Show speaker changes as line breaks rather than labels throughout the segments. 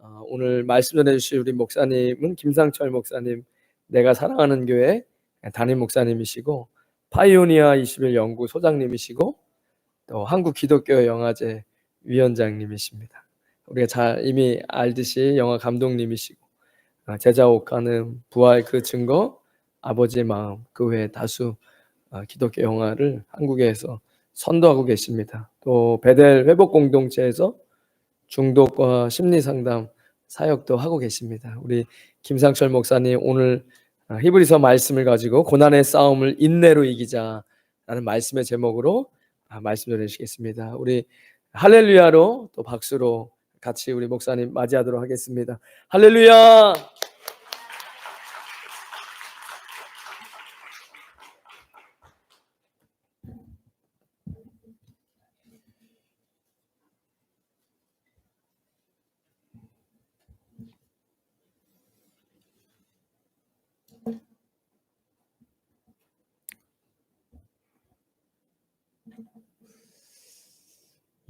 오늘 말씀 전해주실 우리 목사님은 김상철 목사님, 내가 사랑하는 교회 담임 목사님이시고 파이오니아 21 연구 소장님이시고 또 한국 기독교 영화제 위원장님이십니다. 우리가 이미 알듯이 영화 감독님이시고 제자 옥하는 부활 그 증거, 아버지의 마음, 그 외에 다수 기독교 영화를 한국에서 선도하고 계십니다. 또 베델 회복 공동체에서 중독과 심리상담 사역도 하고 계십니다. 우리 김상철 목사님 오늘 히브리서 말씀을 가지고 고난의 싸움을 인내로 이기자라는 말씀의 제목으로 말씀 전해주시겠습니다. 우리 할렐루야로 또 박수로 같이 우리 목사님 맞이하도록 하겠습니다. 할렐루야!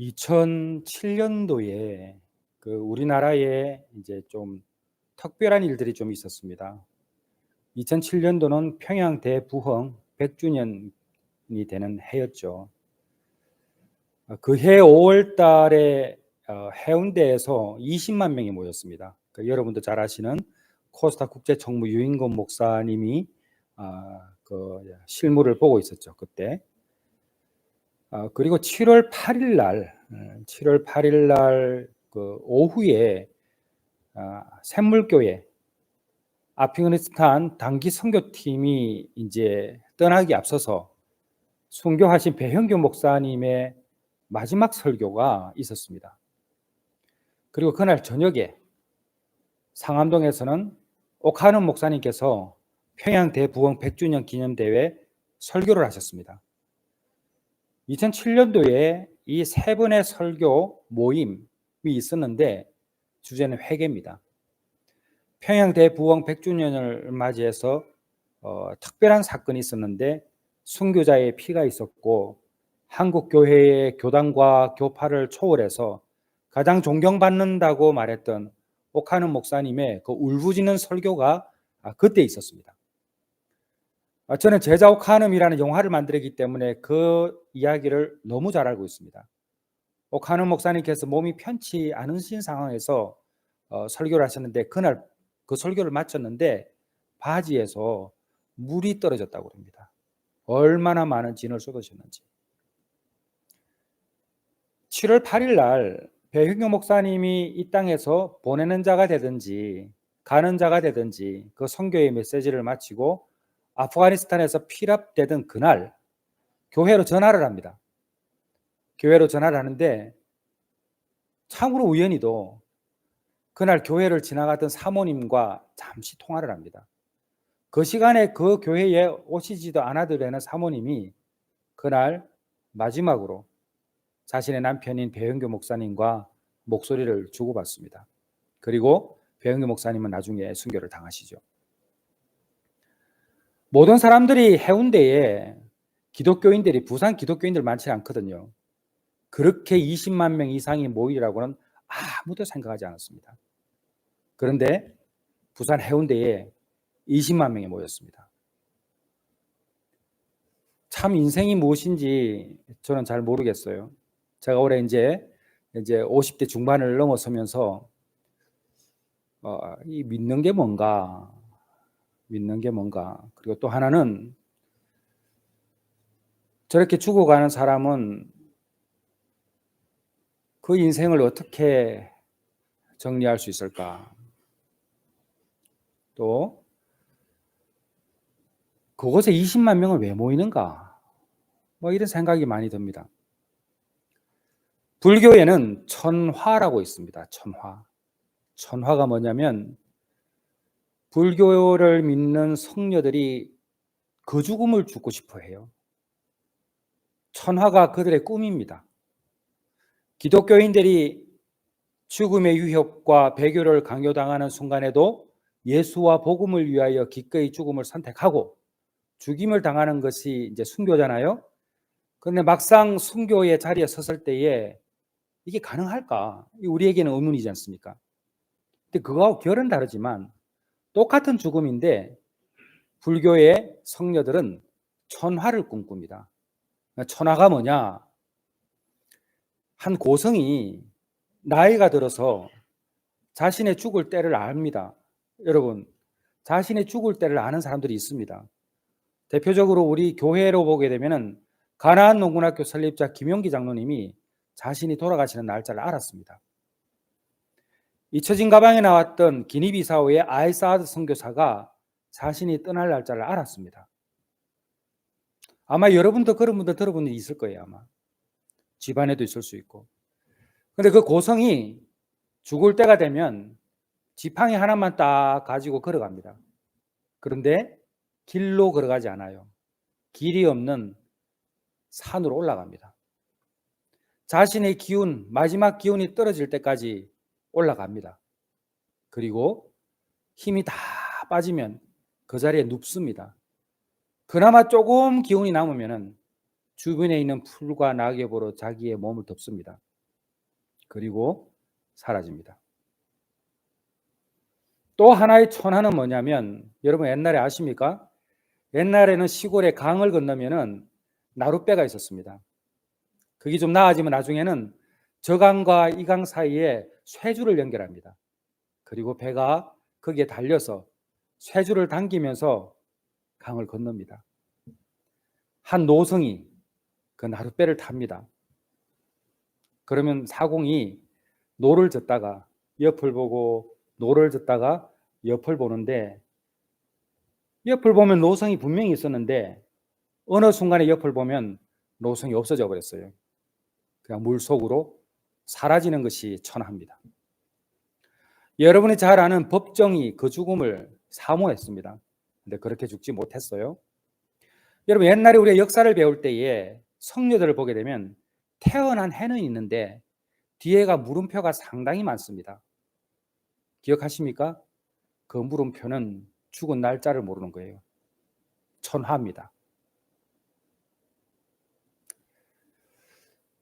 2007년도에 우리나라에 이제 좀 특별한 일들이 좀 있었습니다. 2007년도는 평양 대부흥 100주년이 되는 해였죠. 그 해 5월 달에 해운대에서 20만 명이 모였습니다. 여러분도 잘 아시는 코스타 국제총무 유인건 목사님이 그 실무를 보고 있었죠, 그때. 그리고 7월 8일 날 그 오후에 샘물교회 아프가니스탄 단기 선교팀이 이제 떠나기 앞서서 순교하신 배형규 목사님의 마지막 설교가 있었습니다. 그리고 그날 저녁에 상암동에서는 옥하는 목사님께서 평양 대부흥 100주년 기념대회 설교를 하셨습니다. 2007년도에 이 세 번의 설교 모임이 있었는데 주제는 회개입니다. 평양 대부흥 100주년을 맞이해서 특별한 사건이 있었는데 순교자의 피가 있었고 한국 교회의 교단과 교파를 초월해서 가장 존경받는다고 말했던 옥하는 목사님의 그 울부짖는 설교가 그때 있었습니다. 저는 제자 옥하는이라는 영화를 만들었기 때문에 그 이야기를 너무 잘 알고 있습니다. 옥하는 목사님께서 몸이 편치 않으신 상황에서 설교를 하셨는데 그날 그 설교를 마쳤는데 바지에서 물이 떨어졌다고 합니다. 얼마나 많은 진을 쏟으셨는지. 7월 8일 날 배형규 목사님이 이 땅에서 보내는 자가 되든지 가는 자가 되든지 그 선교의 메시지를 마치고 아프가니스탄에서 피랍되던 그날 교회로 전화를 합니다. 교회로 전화를 하는데 참으로 우연히도 그날 교회를 지나갔던 사모님과 잠시 통화를 합니다. 그 시간에 그 교회에 오시지도 않아더라는 사모님이 그날 마지막으로 자신의 남편인 배형규 목사님과 목소리를 주고받습니다. 그리고 배형규 목사님은 나중에 순교를 당하시죠. 모든 사람들이 해운대에 기독교인들이 부산 기독교인들 많지 않거든요. 그렇게 20만 명 이상이 모이라고는 아무도 생각하지 않았습니다. 그런데 부산 해운대에 20만 명이 모였습니다. 참 인생이 무엇인지 저는 잘 모르겠어요. 제가 올해 이제 50대 중반을 넘어서면서 이 믿는 게 뭔가 그리고 또 하나는 저렇게 죽어가는 사람은 그 인생을 어떻게 정리할 수 있을까? 또 그곳에 20만 명을 왜 모이는가? 이런 생각이 많이 듭니다. 불교에는 천화라고 있습니다. 천화가 뭐냐면 불교를 믿는 성녀들이 그 죽음을 죽고 싶어 해요. 천화가 그들의 꿈입니다. 기독교인들이 죽음의 유협과 배교를 강요당하는 순간에도 예수와 복음을 위하여 기꺼이 죽음을 선택하고 죽임을 당하는 것이 이제 순교잖아요. 그런데 막상 순교의 자리에 섰을 때에 이게 가능할까? 우리에게는 의문이지 않습니까? 근데 그거하고 결은 다르지만 똑같은 죽음인데 불교의 성녀들은 천화를 꿈꿉니다. 천화가 뭐냐? 한 고성이 나이가 들어서 자신의 죽을 때를 압니다. 여러분, 자신의 죽을 때를 아는 사람들이 있습니다. 대표적으로 우리 교회로 보게 되면은 가나안 농군학교 설립자 김용기 장로님이 자신이 돌아가시는 날짜를 알았습니다. 잊혀진 가방에 나왔던 기니비사우의 아이사드 선교사가 자신이 떠날 날짜를 알았습니다. 아마 여러분도 그런 분들 들어본 일 있을 거예요. 아마 집안에도 있을 수 있고. 근데 그 고성이 죽을 때가 되면 지팡이 하나만 딱 가지고 걸어갑니다. 그런데 길로 걸어가지 않아요. 길이 없는 산으로 올라갑니다. 자신의 기운, 마지막 기운이 떨어질 때까지 올라갑니다. 그리고 힘이 다 빠지면 그 자리에 눕습니다. 그나마 조금 기운이 남으면 주변에 있는 풀과 낙엽으로 자기의 몸을 덮습니다. 그리고 사라집니다. 또 하나의 천하는 뭐냐면, 여러분 옛날에 아십니까? 옛날에는 시골에 강을 건너면은 나룻배가 있었습니다. 그게 좀 나아지면 나중에는 저 강과 이 강 사이에 쇠줄을 연결합니다. 그리고 배가 거기에 달려서 쇠줄을 당기면서 강을 건넙니다. 한 노성이 그 나룻배를 탑니다. 그러면 사공이 노를 젓다가 옆을 보고 노를 젓다가 옆을 보는데, 옆을 보면 노성이 분명히 있었는데 어느 순간에 옆을 보면 노성이 없어져 버렸어요. 그냥 물속으로 사라지는 것이 천하입니다. 여러분이 잘 아는 법정이 그 죽음을 사모했습니다. 근데 그렇게 죽지 못했어요. 여러분 옛날에 우리가 역사를 배울 때에 성녀들을 보게 되면 태어난 해는 있는데 뒤에가 물음표가 상당히 많습니다. 기억하십니까? 그 물음표는 죽은 날짜를 모르는 거예요. 천화입니다.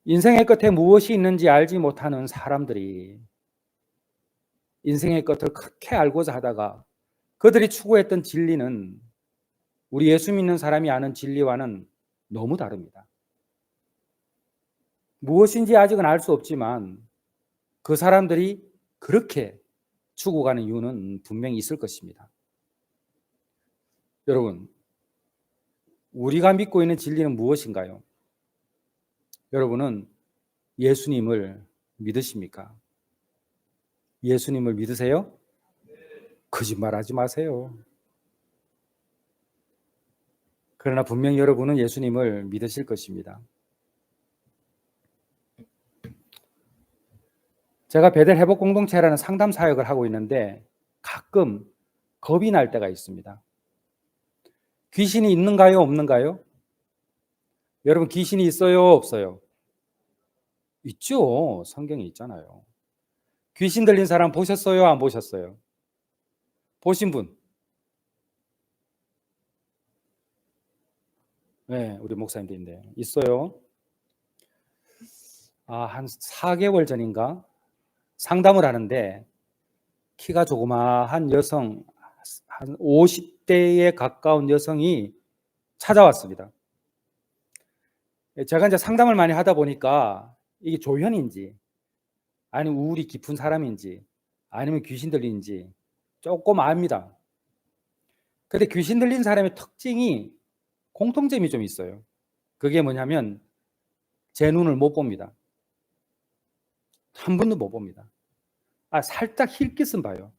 인생의 끝에 무엇이 있는지 알지 못하는 사람들이 인생의 끝을 그렇게 알고자 하다가 그들이 추구했던 진리는 우리 예수 믿는 사람이 아는 진리와는 너무 다릅니다. 무엇인지 아직은 알 수 없지만 그 사람들이 그렇게 추구가는 이유는 분명히 있을 것입니다. 여러분, 우리가 믿고 있는 진리는 무엇인가요? 여러분은 예수님을 믿으십니까? 예수님을 믿으세요? 거짓말하지 마세요. 그러나 분명히 여러분은 예수님을 믿으실 것입니다. 제가 베델 회복 공동체라는 상담 사역을 하고 있는데 가끔 겁이 날 때가 있습니다. 귀신이 있는가요? 없는가요? 여러분 귀신이 있어요? 없어요? 있죠. 성경에 있잖아요. 귀신 들린 사람 보셨어요? 안 보셨어요? 보신 분? 네, 우리 목사님들인데 있어요. 한 4개월 전인가 상담을 하는데 키가 조그마한 여성, 한 50대에 가까운 여성이 찾아왔습니다. 제가 이제 상담을 많이 하다 보니까 이게 조현인지 아니면 우울이 깊은 사람인지 아니면 귀신 들린지 조금 압니다. 근데 귀신 들린 사람의 특징이 공통점이 좀 있어요. 그게 뭐냐면 제 눈을 못 봅니다. 한 번도 못 봅니다. 살짝 힐끗은 봐요.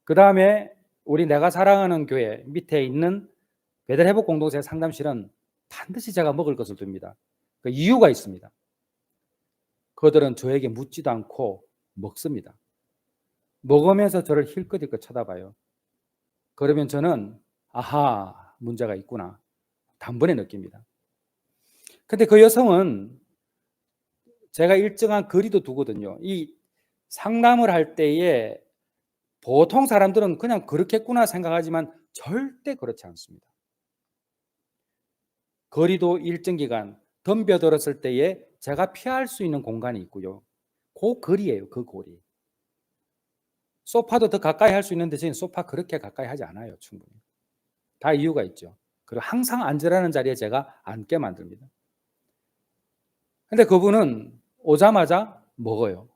그 다음에 우리 내가 사랑하는 교회 밑에 있는 베델 회복 공동체 상담실은 반드시 제가 먹을 것을 줍니다. 그 이유가 있습니다. 그들은 저에게 묻지도 않고 먹습니다. 먹으면서 저를 힐끗힐끗 쳐다봐요. 그러면 저는 아하, 문제가 있구나 단번에 느낍니다. 근데 그 여성은 제가 일정한 거리도 두거든요. 이 상담을 할 때에 보통 사람들은 그냥 그렇겠구나 생각하지만 절대 그렇지 않습니다. 거리도 일정 기간 덤벼들었을 때에 제가 피할 수 있는 공간이 있고요. 그 거리예요. 그 거리. 소파도 더 가까이 할 수 있는데 저희는 소파 그렇게 가까이 하지 않아요. 충분히. 다 이유가 있죠. 그리고 항상 앉으라는 자리에 제가 앉게 만듭니다. 근데 그분은 오자마자 먹어요.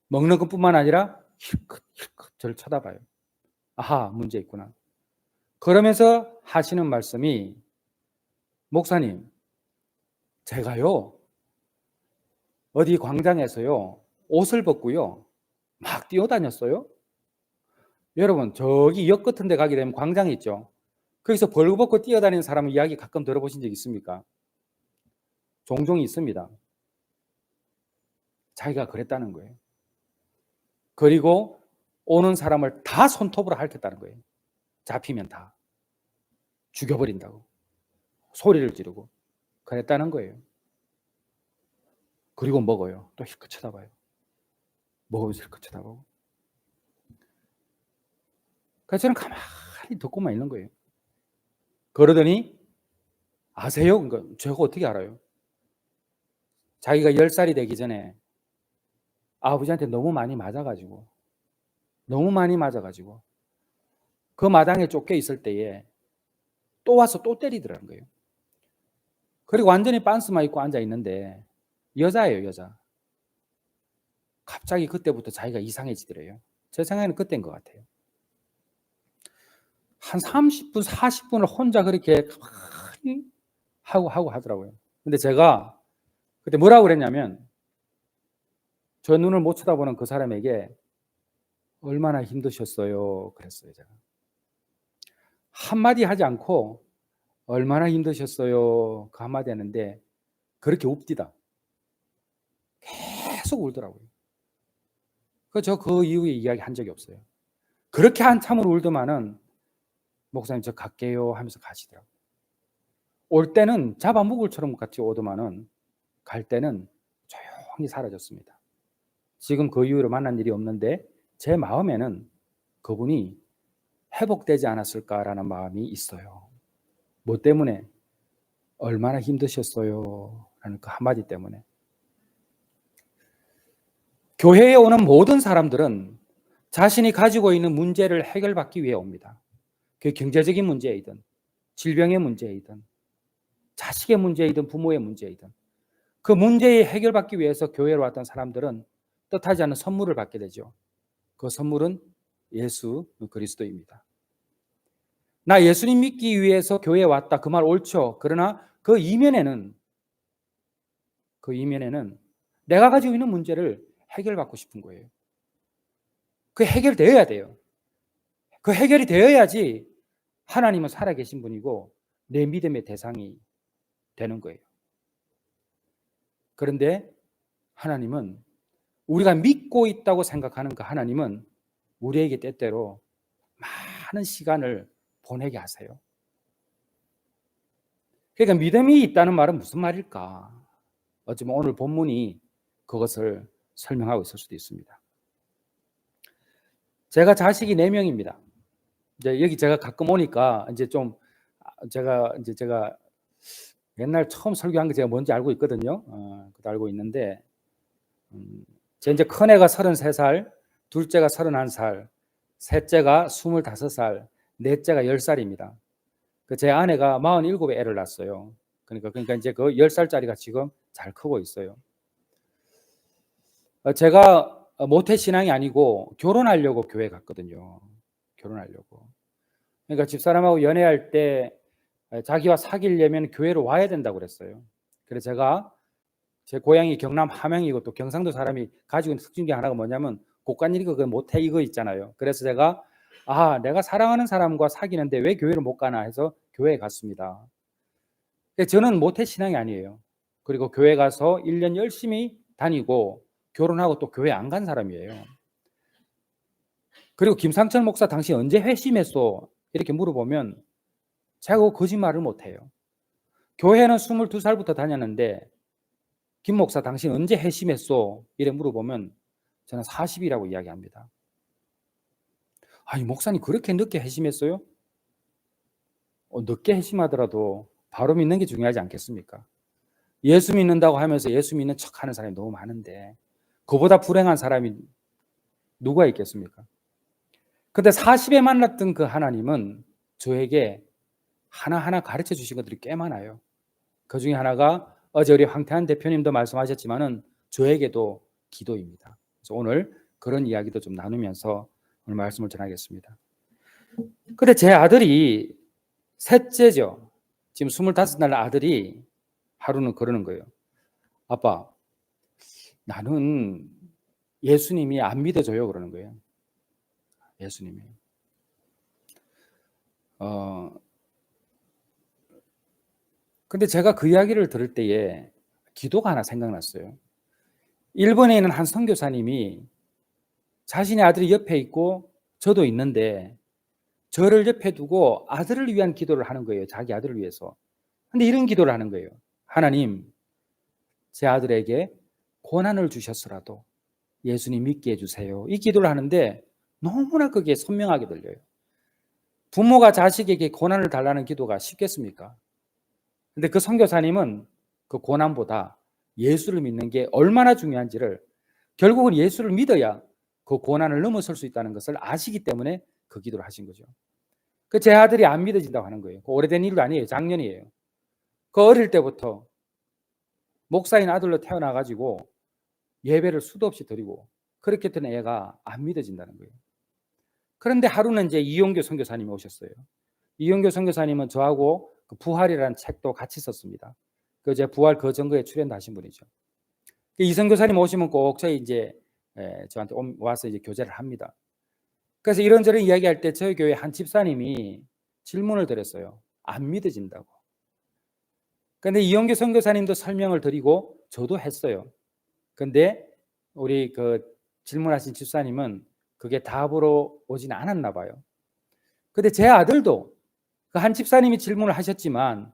먹는 것뿐만 아니라 힐끗 저를 쳐다봐요. 아하, 문제 있구나. 그러면서 하시는 말씀이, 목사님, 제가요 어디 광장에서요 옷을 벗고요 막 뛰어다녔어요. 여러분, 저기 역 같은 데 가게 되면 광장이 있죠. 거기서 벌거벗고 뛰어다니는 사람 이야기 가끔 들어보신 적 있습니까? 종종 있습니다. 자기가 그랬다는 거예요. 그리고 오는 사람을 다 손톱으로 핥겠다는 거예요. 잡히면 다 죽여버린다고 소리를 지르고 그랬다는 거예요. 그리고 먹어요. 또 힐끗 쳐다봐요. 먹으면서 힐끗 쳐다보고. 그래서 저는 가만히 듣고만 있는 거예요. 그러더니, 아세요? 그러니까 제가 어떻게 알아요? 자기가 10살이 되기 전에 아버지한테 너무 많이 맞아가지고 그 마당에 쫓겨 있을 때에 또 와서 또 때리더라는 거예요. 그리고 완전히 빤스만 입고 앉아 있는데 여자예요, 여자. 갑자기 그때부터 자기가 이상해지더래요. 제 생각에는 그때인 것 같아요. 한 30분, 40분을 혼자 그렇게 가만히 하고 하더라고요. 근데 제가 그때 뭐라고 그랬냐면, 저 눈을 못 쳐다보는 그 사람에게 얼마나 힘드셨어요? 그랬어요, 제가. 한마디 하지 않고 얼마나 힘드셨어요? 그 한마디 하는데 그렇게 웁디다. 계속 울더라고요. 저 그 이후에 이야기 한 적이 없어요. 그렇게 한참을 울더만은 목사님 저 갈게요 하면서 가시더라고요. 올 때는 잡아먹을처럼 같이 오더만은 갈 때는 조용히 사라졌습니다. 지금 그 이후로 만난 일이 없는데 제 마음에는 그분이 회복되지 않았을까라는 마음이 있어요. 뭐 때문에? 얼마나 힘드셨어요? 라는 그 한마디 때문에. 교회에 오는 모든 사람들은 자신이 가지고 있는 문제를 해결받기 위해 옵니다. 그게 경제적인 문제이든 질병의 문제이든 자식의 문제이든 부모의 문제이든 그 문제에 해결받기 위해서 교회로 왔던 사람들은 뜻하지 않은 선물을 받게 되죠. 그 선물은 예수 그리스도입니다. 나 예수님 믿기 위해서 교회에 왔다. 그 말 옳죠. 그러나 그 이면에는 내가 가지고 있는 문제를 해결받고 싶은 거예요. 그 해결되어야 돼요. 그 해결이 되어야지 하나님은 살아계신 분이고 내 믿음의 대상이 되는 거예요. 그런데 하나님은, 우리가 믿고 있다고 생각하는 그 하나님은 우리에게 때때로 많은 시간을 보내게 하세요. 그러니까 믿음이 있다는 말은 무슨 말일까? 어쩌면 오늘 본문이 그것을 설명하고 있을 수도 있습니다. 제가 자식이 4명입니다. 이제 여기 제가 가끔 오니까 이제 좀 제가 옛날 처음 설교한 게 제가 뭔지 알고 있거든요. 그것도 알고 있는데, 제 이제 큰애가 33살, 둘째가 31살, 셋째가 25살, 넷째가 10살입니다. 제 아내가 47에 애를 낳았어요. 그러니까 이제 그 10살짜리가 지금 잘 크고 있어요. 제가 모태 신앙이 아니고 결혼하려고 교회 갔거든요. 결혼하려고. 그러니까 집사람하고 연애할 때 자기와 사귀려면 교회로 와야 된다고 그랬어요. 그래서 제가, 제 고향이 경남 함양이고 또 경상도 사람이 가지고 있는 특징 중에 하나가 뭐냐면 곡간일이고 그 모태 이거 있잖아요. 그래서 제가 내가 사랑하는 사람과 사귀는데 왜 교회를 못 가나 해서 교회에 갔습니다. 저는 모태 신앙이 아니에요. 그리고 교회 가서 1년 열심히 다니고 결혼하고 또 교회 안 간 사람이에요. 그리고 김상철 목사 당신 언제 회심했어? 이렇게 물어보면 제가 거짓말을 못해요. 교회는 22살부터 다녔는데 김 목사 당신 언제 회심했어? 이래 물어보면 저는 40이라고 이야기합니다. 아니 목사님 그렇게 늦게 회심했어요? 늦게 회심하더라도 바로 믿는 게 중요하지 않겠습니까? 예수 믿는다고 하면서 예수 믿는 척하는 사람이 너무 많은데 그보다 불행한 사람이 누가 있겠습니까? 근데 40에 만났던 그 하나님은 저에게 하나하나 가르쳐 주신 것들이 꽤 많아요. 그 중에 하나가 어제 우리 황태한 대표님도 말씀하셨지만은 저에게도 기도입니다. 그래서 오늘 그런 이야기도 좀 나누면서 오늘 말씀을 전하겠습니다. 근데 제 아들이 셋째죠. 지금 25살 아들이 하루는 그러는 거예요. 아빠, 나는 예수님이 안 믿어져요. 그러는 거예요. 예수님이. 근데 제가 그 이야기를 들을 때에 기도가 하나 생각났어요. 일본에 있는 한 선교사님이 자신의 아들이 옆에 있고 저도 있는데 저를 옆에 두고 아들을 위한 기도를 하는 거예요. 자기 아들을 위해서. 근데 이런 기도를 하는 거예요. 하나님, 제 아들에게 고난을 주셨으라도 예수님 믿게 해주세요. 이 기도를 하는데 너무나 그게 선명하게 들려요. 부모가 자식에게 고난을 달라는 기도가 쉽겠습니까? 근데 그 선교사님은 그 고난보다 예수를 믿는 게 얼마나 중요한지를, 결국은 예수를 믿어야 그 고난을 넘어설 수 있다는 것을 아시기 때문에 그 기도를 하신 거죠. 그 제 아들이 안 믿어진다고 하는 거예요. 그 오래된 일도 아니에요. 작년이에요. 그 어릴 때부터 목사인 아들로 태어나가지고 예배를 수도 없이 드리고 그렇게 했던 애가 안 믿어진다는 거예요. 그런데 하루는 이제 이용교 선교사님이 오셨어요. 이용교 선교사님은 저하고 그 부활이라는 책도 같이 썼습니다. 그 제 부활 그 전거에 출연도 하신 분이죠. 이 선교사님 오시면 꼭 저희 이제 저한테 와서 이제 교제를 합니다. 그래서 이런저런 이야기할 때 저희 교회 한 집사님이 질문을 드렸어요. 안 믿어진다고. 그런데 이용규 선교사님도 설명을 드리고 저도 했어요. 근데 우리 그 질문하신 집사님은 그게 답으로 오진 않았나 봐요. 근데 제 아들도 그 한 집사님이 질문을 하셨지만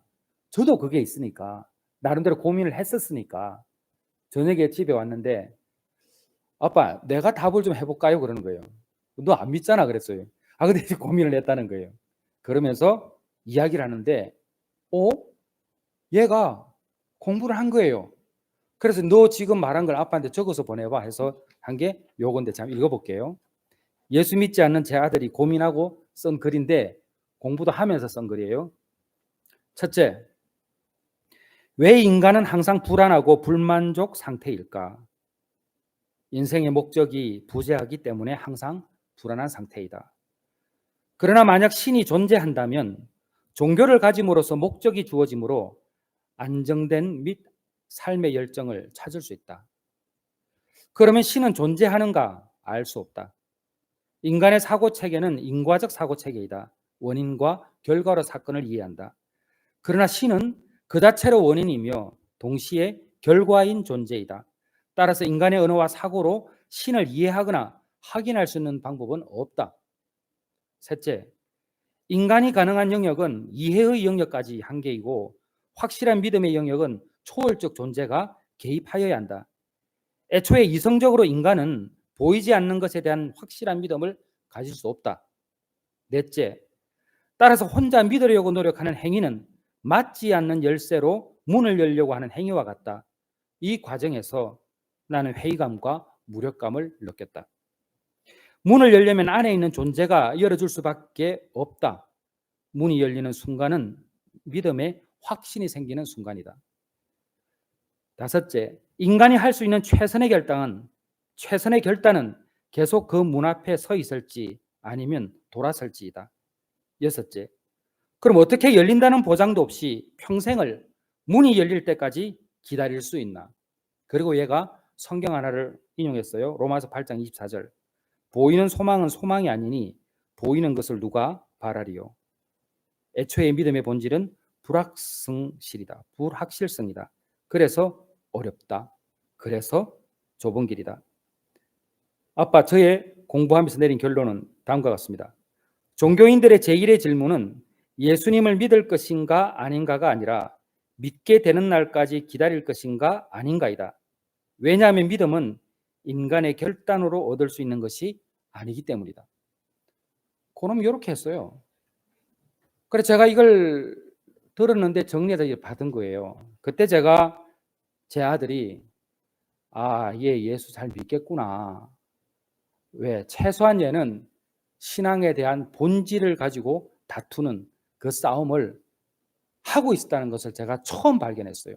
저도 그게 있으니까 나름대로 고민을 했었으니까 저녁에 집에 왔는데 아빠 내가 답을 좀 해볼까요? 그러는 거예요. 너 안 믿잖아 그랬어요. 아 근데 고민을 했다는 거예요. 그러면서 이야기를 하는데 얘가 공부를 한 거예요. 그래서 너 지금 말한 걸 아빠한테 적어서 보내봐 해서 한 게 요건데 잠깐 읽어볼게요. 예수 믿지 않는 제 아들이 고민하고 쓴 글인데 공부도 하면서 쓴 글이에요. 첫째, 왜 인간은 항상 불안하고 불만족 상태일까? 인생의 목적이 부재하기 때문에 항상 불안한 상태이다. 그러나 만약 신이 존재한다면 종교를 가짐으로써 목적이 주어지므로 안정된 및 삶의 열정을 찾을 수 있다. 그러면 신은 존재하는가? 알 수 없다. 인간의 사고체계는 인과적 사고체계이다. 원인과 결과로 사건을 이해한다. 그러나 신은 그 자체로 원인이며 동시에 결과인 존재이다. 따라서 인간의 언어와 사고로 신을 이해하거나 확인할 수 있는 방법은 없다. 셋째, 인간이 가능한 영역은 이해의 영역까지 한계이고 확실한 믿음의 영역은 초월적 존재가 개입하여야 한다. 애초에 이성적으로 인간은 보이지 않는 것에 대한 확실한 믿음을 가질 수 없다. 넷째, 따라서 혼자 믿으려고 노력하는 행위는 맞지 않는 열쇠로 문을 열려고 하는 행위와 같다. 이 과정에서 나는 회의감과 무력감을 느꼈다. 문을 열려면 안에 있는 존재가 열어줄 수밖에 없다. 문이 열리는 순간은 믿음의 확신이 생기는 순간이다. 다섯째, 인간이 할 수 있는 최선의 결단은 계속 그 문 앞에 서 있을지 아니면 돌아설지이다. 여섯째, 그럼 어떻게 열린다는 보장도 없이 평생을 문이 열릴 때까지 기다릴 수 있나? 그리고 얘가 성경 하나를 인용했어요. 로마서 8장 24절. 보이는 소망은 소망이 아니니 보이는 것을 누가 바라리요. 애초에 믿음의 본질은 불확실성이다. 그래서 어렵다. 그래서 좁은 길이다. 아빠, 저의 공부하면서 내린 결론은 다음과 같습니다. 종교인들의 제1의 질문은 예수님을 믿을 것인가 아닌가가 아니라 믿게 되는 날까지 기다릴 것인가 아닌가이다. 왜냐하면 믿음은 인간의 결단으로 얻을 수 있는 것이 아니기 때문이다. 그럼 이렇게 했어요. 그래서 제가 이걸 들었는데 정리해서 받은 거예요. 그때 제가 제 아들이 얘 예수 잘 믿겠구나. 왜? 최소한 얘는 신앙에 대한 본질을 가지고 다투는 그 싸움을 하고 있다는 것을 제가 처음 발견했어요.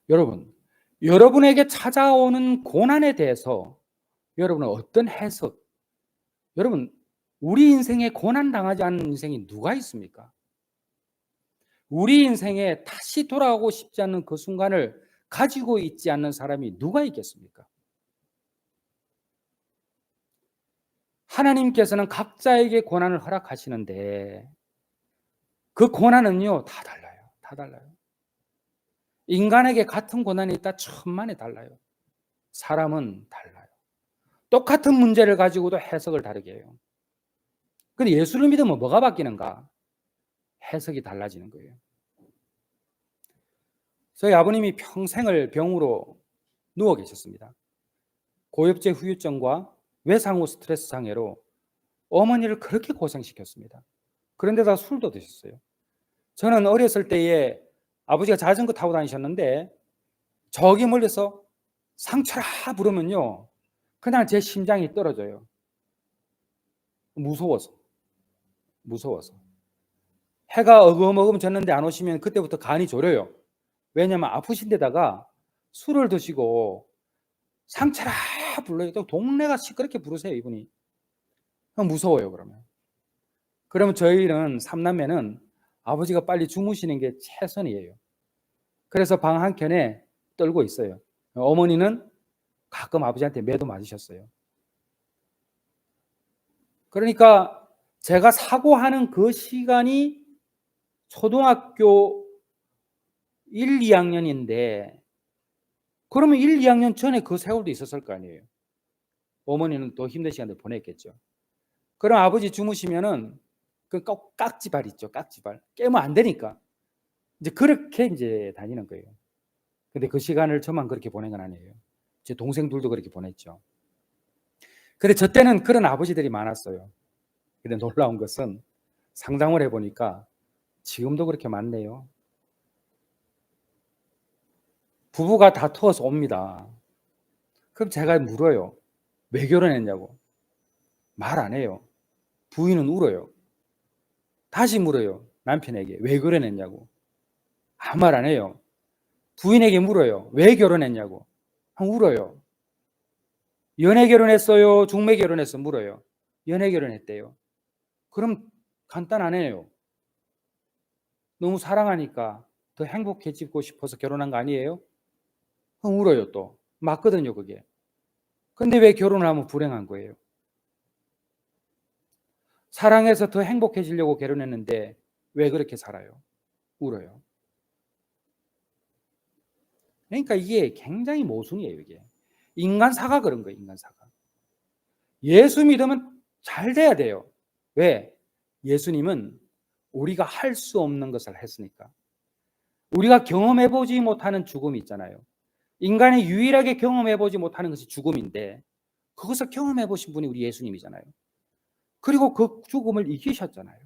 여러분, 여러분에게 찾아오는 고난에 대해서 여러분은 어떤 해석, 여러분, 우리 인생에 고난 당하지 않는 인생이 누가 있습니까? 우리 인생에 다시 돌아가고 싶지 않는 그 순간을 가지고 있지 않는 사람이 누가 있겠습니까? 하나님께서는 각자에게 고난을 허락하시는데 그 고난은요, 다 달라요. 다 달라요. 인간에게 같은 고난이 있다 천만에 달라요. 사람은 달라요. 똑같은 문제를 가지고도 해석을 다르게 해요. 근데 예수를 믿으면 뭐가 바뀌는가? 해석이 달라지는 거예요. 저희 아버님이 평생을 병으로 누워 계셨습니다. 고엽제 후유증과 외상후 스트레스 장애로 어머니를 그렇게 고생시켰습니다. 그런데다 술도 드셨어요. 저는 어렸을 때에 아버지가 자전거 타고 다니셨는데 저기 멀리서 상철아 부르면요, 그냥 제 심장이 떨어져요. 무서워서. 해가 어금어금 졌는데 안 오시면 그때부터 간이 졸여요. 왜냐면 아프신 데다가 술을 드시고 상철아 불러요. 또 동네가 시끄럽게 부르세요, 이분이. 무서워요, 그러면. 그러면 저희는 삼남매는 아버지가 빨리 주무시는 게 최선이에요. 그래서 방 한켠에 떨고 있어요. 어머니는 가끔 아버지한테 매도 맞으셨어요. 그러니까 제가 사고하는 그 시간이 초등학교 1, 2학년인데 그러면 1, 2학년 전에 그 세월도 있었을 거 아니에요. 어머니는 더 힘든 시간을 보냈겠죠. 그럼 아버지 주무시면은 그 깍지발 있죠. 깍지발. 깨면 안 되니까. 이제 그렇게 이제 다니는 거예요. 근데 그 시간을 저만 그렇게 보낸 건 아니에요. 제 동생들도 그렇게 보냈죠. 근데 저 때는 그런 아버지들이 많았어요. 근데 놀라운 것은 상담을 해보니까 지금도 그렇게 많네요. 부부가 다투어서 옵니다. 그럼 제가 물어요. 왜 결혼했냐고. 말 안 해요. 부인은 울어요. 다시 물어요. 남편에게 왜 결혼했냐고. 아무 말 안 해요. 부인에게 물어요. 왜 결혼했냐고. 울어요. 연애 결혼했어요? 중매 결혼했어? 물어요. 연애 결혼했대요. 그럼 간단하네요. 너무 사랑하니까 더 행복해지고 싶어서 결혼한 거 아니에요? 울어요 또. 맞거든요 그게. 근데 왜 결혼을 하면 불행한 거예요? 사랑해서 더 행복해지려고 결혼했는데 왜 그렇게 살아요? 울어요. 그러니까 이게 굉장히 모순이에요 이게. 인간사가 그런 거예요. 인간사가. 예수 믿으면 잘 돼야 돼요. 왜? 예수님은 우리가 할 수 없는 것을 했으니까. 우리가 경험해보지 못하는 죽음이 있잖아요. 인간이 유일하게 경험해보지 못하는 것이 죽음인데 그것을 경험해보신 분이 우리 예수님이잖아요. 그리고 그 죽음을 이기셨잖아요.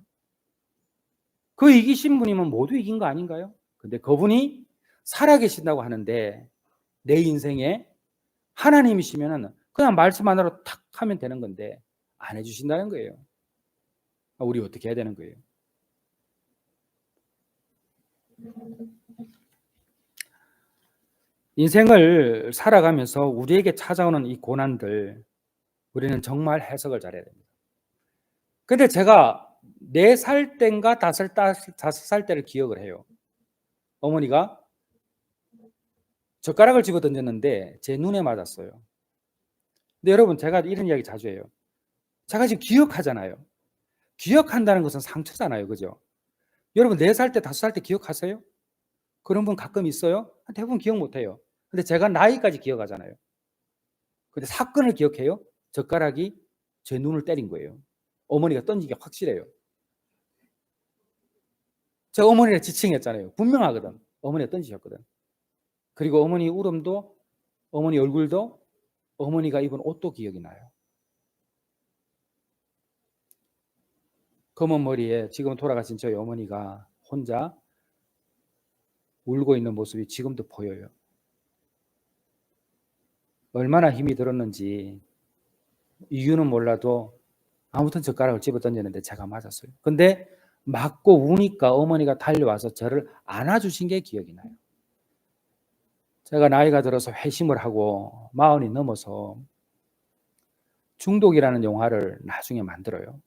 그 이기신 분이면 모두 이긴 거 아닌가요? 근데 그분이 살아계신다고 하는데 내 인생에 하나님이시면 그냥 말씀 하나로 탁 하면 되는 건데 안 해주신다는 거예요. 우리 어떻게 해야 되는 거예요? 인생을 살아가면서 우리에게 찾아오는 이 고난들 우리는 정말 해석을 잘해야 됩니다. 근데 제가 4살 때인가 5살 때를 기억을 해요. 어머니가 젓가락을 집어 던졌는데 제 눈에 맞았어요. 근데 여러분 제가 이런 이야기 자주 해요. 제가 지금 기억하잖아요. 기억한다는 것은 상처잖아요. 그죠? 여러분 4살 때 5살 때 기억하세요? 그런 분 가끔 있어요? 대부분 기억 못해요. 근데 제가 나이까지 기억하잖아요. 근데 사건을 기억해요? 젓가락이 제 눈을 때린 거예요. 어머니가 던진 게 확실해요. 제가 어머니를 지칭했잖아요. 분명하거든. 어머니가 던지셨거든. 그리고 어머니 울음도 어머니 얼굴도 어머니가 입은 옷도 기억이 나요. 검은 머리에 지금 돌아가신 저희 어머니가 혼자 울고 있는 모습이 지금도 보여요. 얼마나 힘이 들었는지 이유는 몰라도 아무튼 젓가락을 집어 던졌는데 제가 맞았어요. 근데 맞고 우니까 어머니가 달려와서 저를 안아주신 게 기억이 나요. 제가 나이가 들어서 회심을 하고 40이 넘어서 중독이라는 영화를 나중에 만들어요.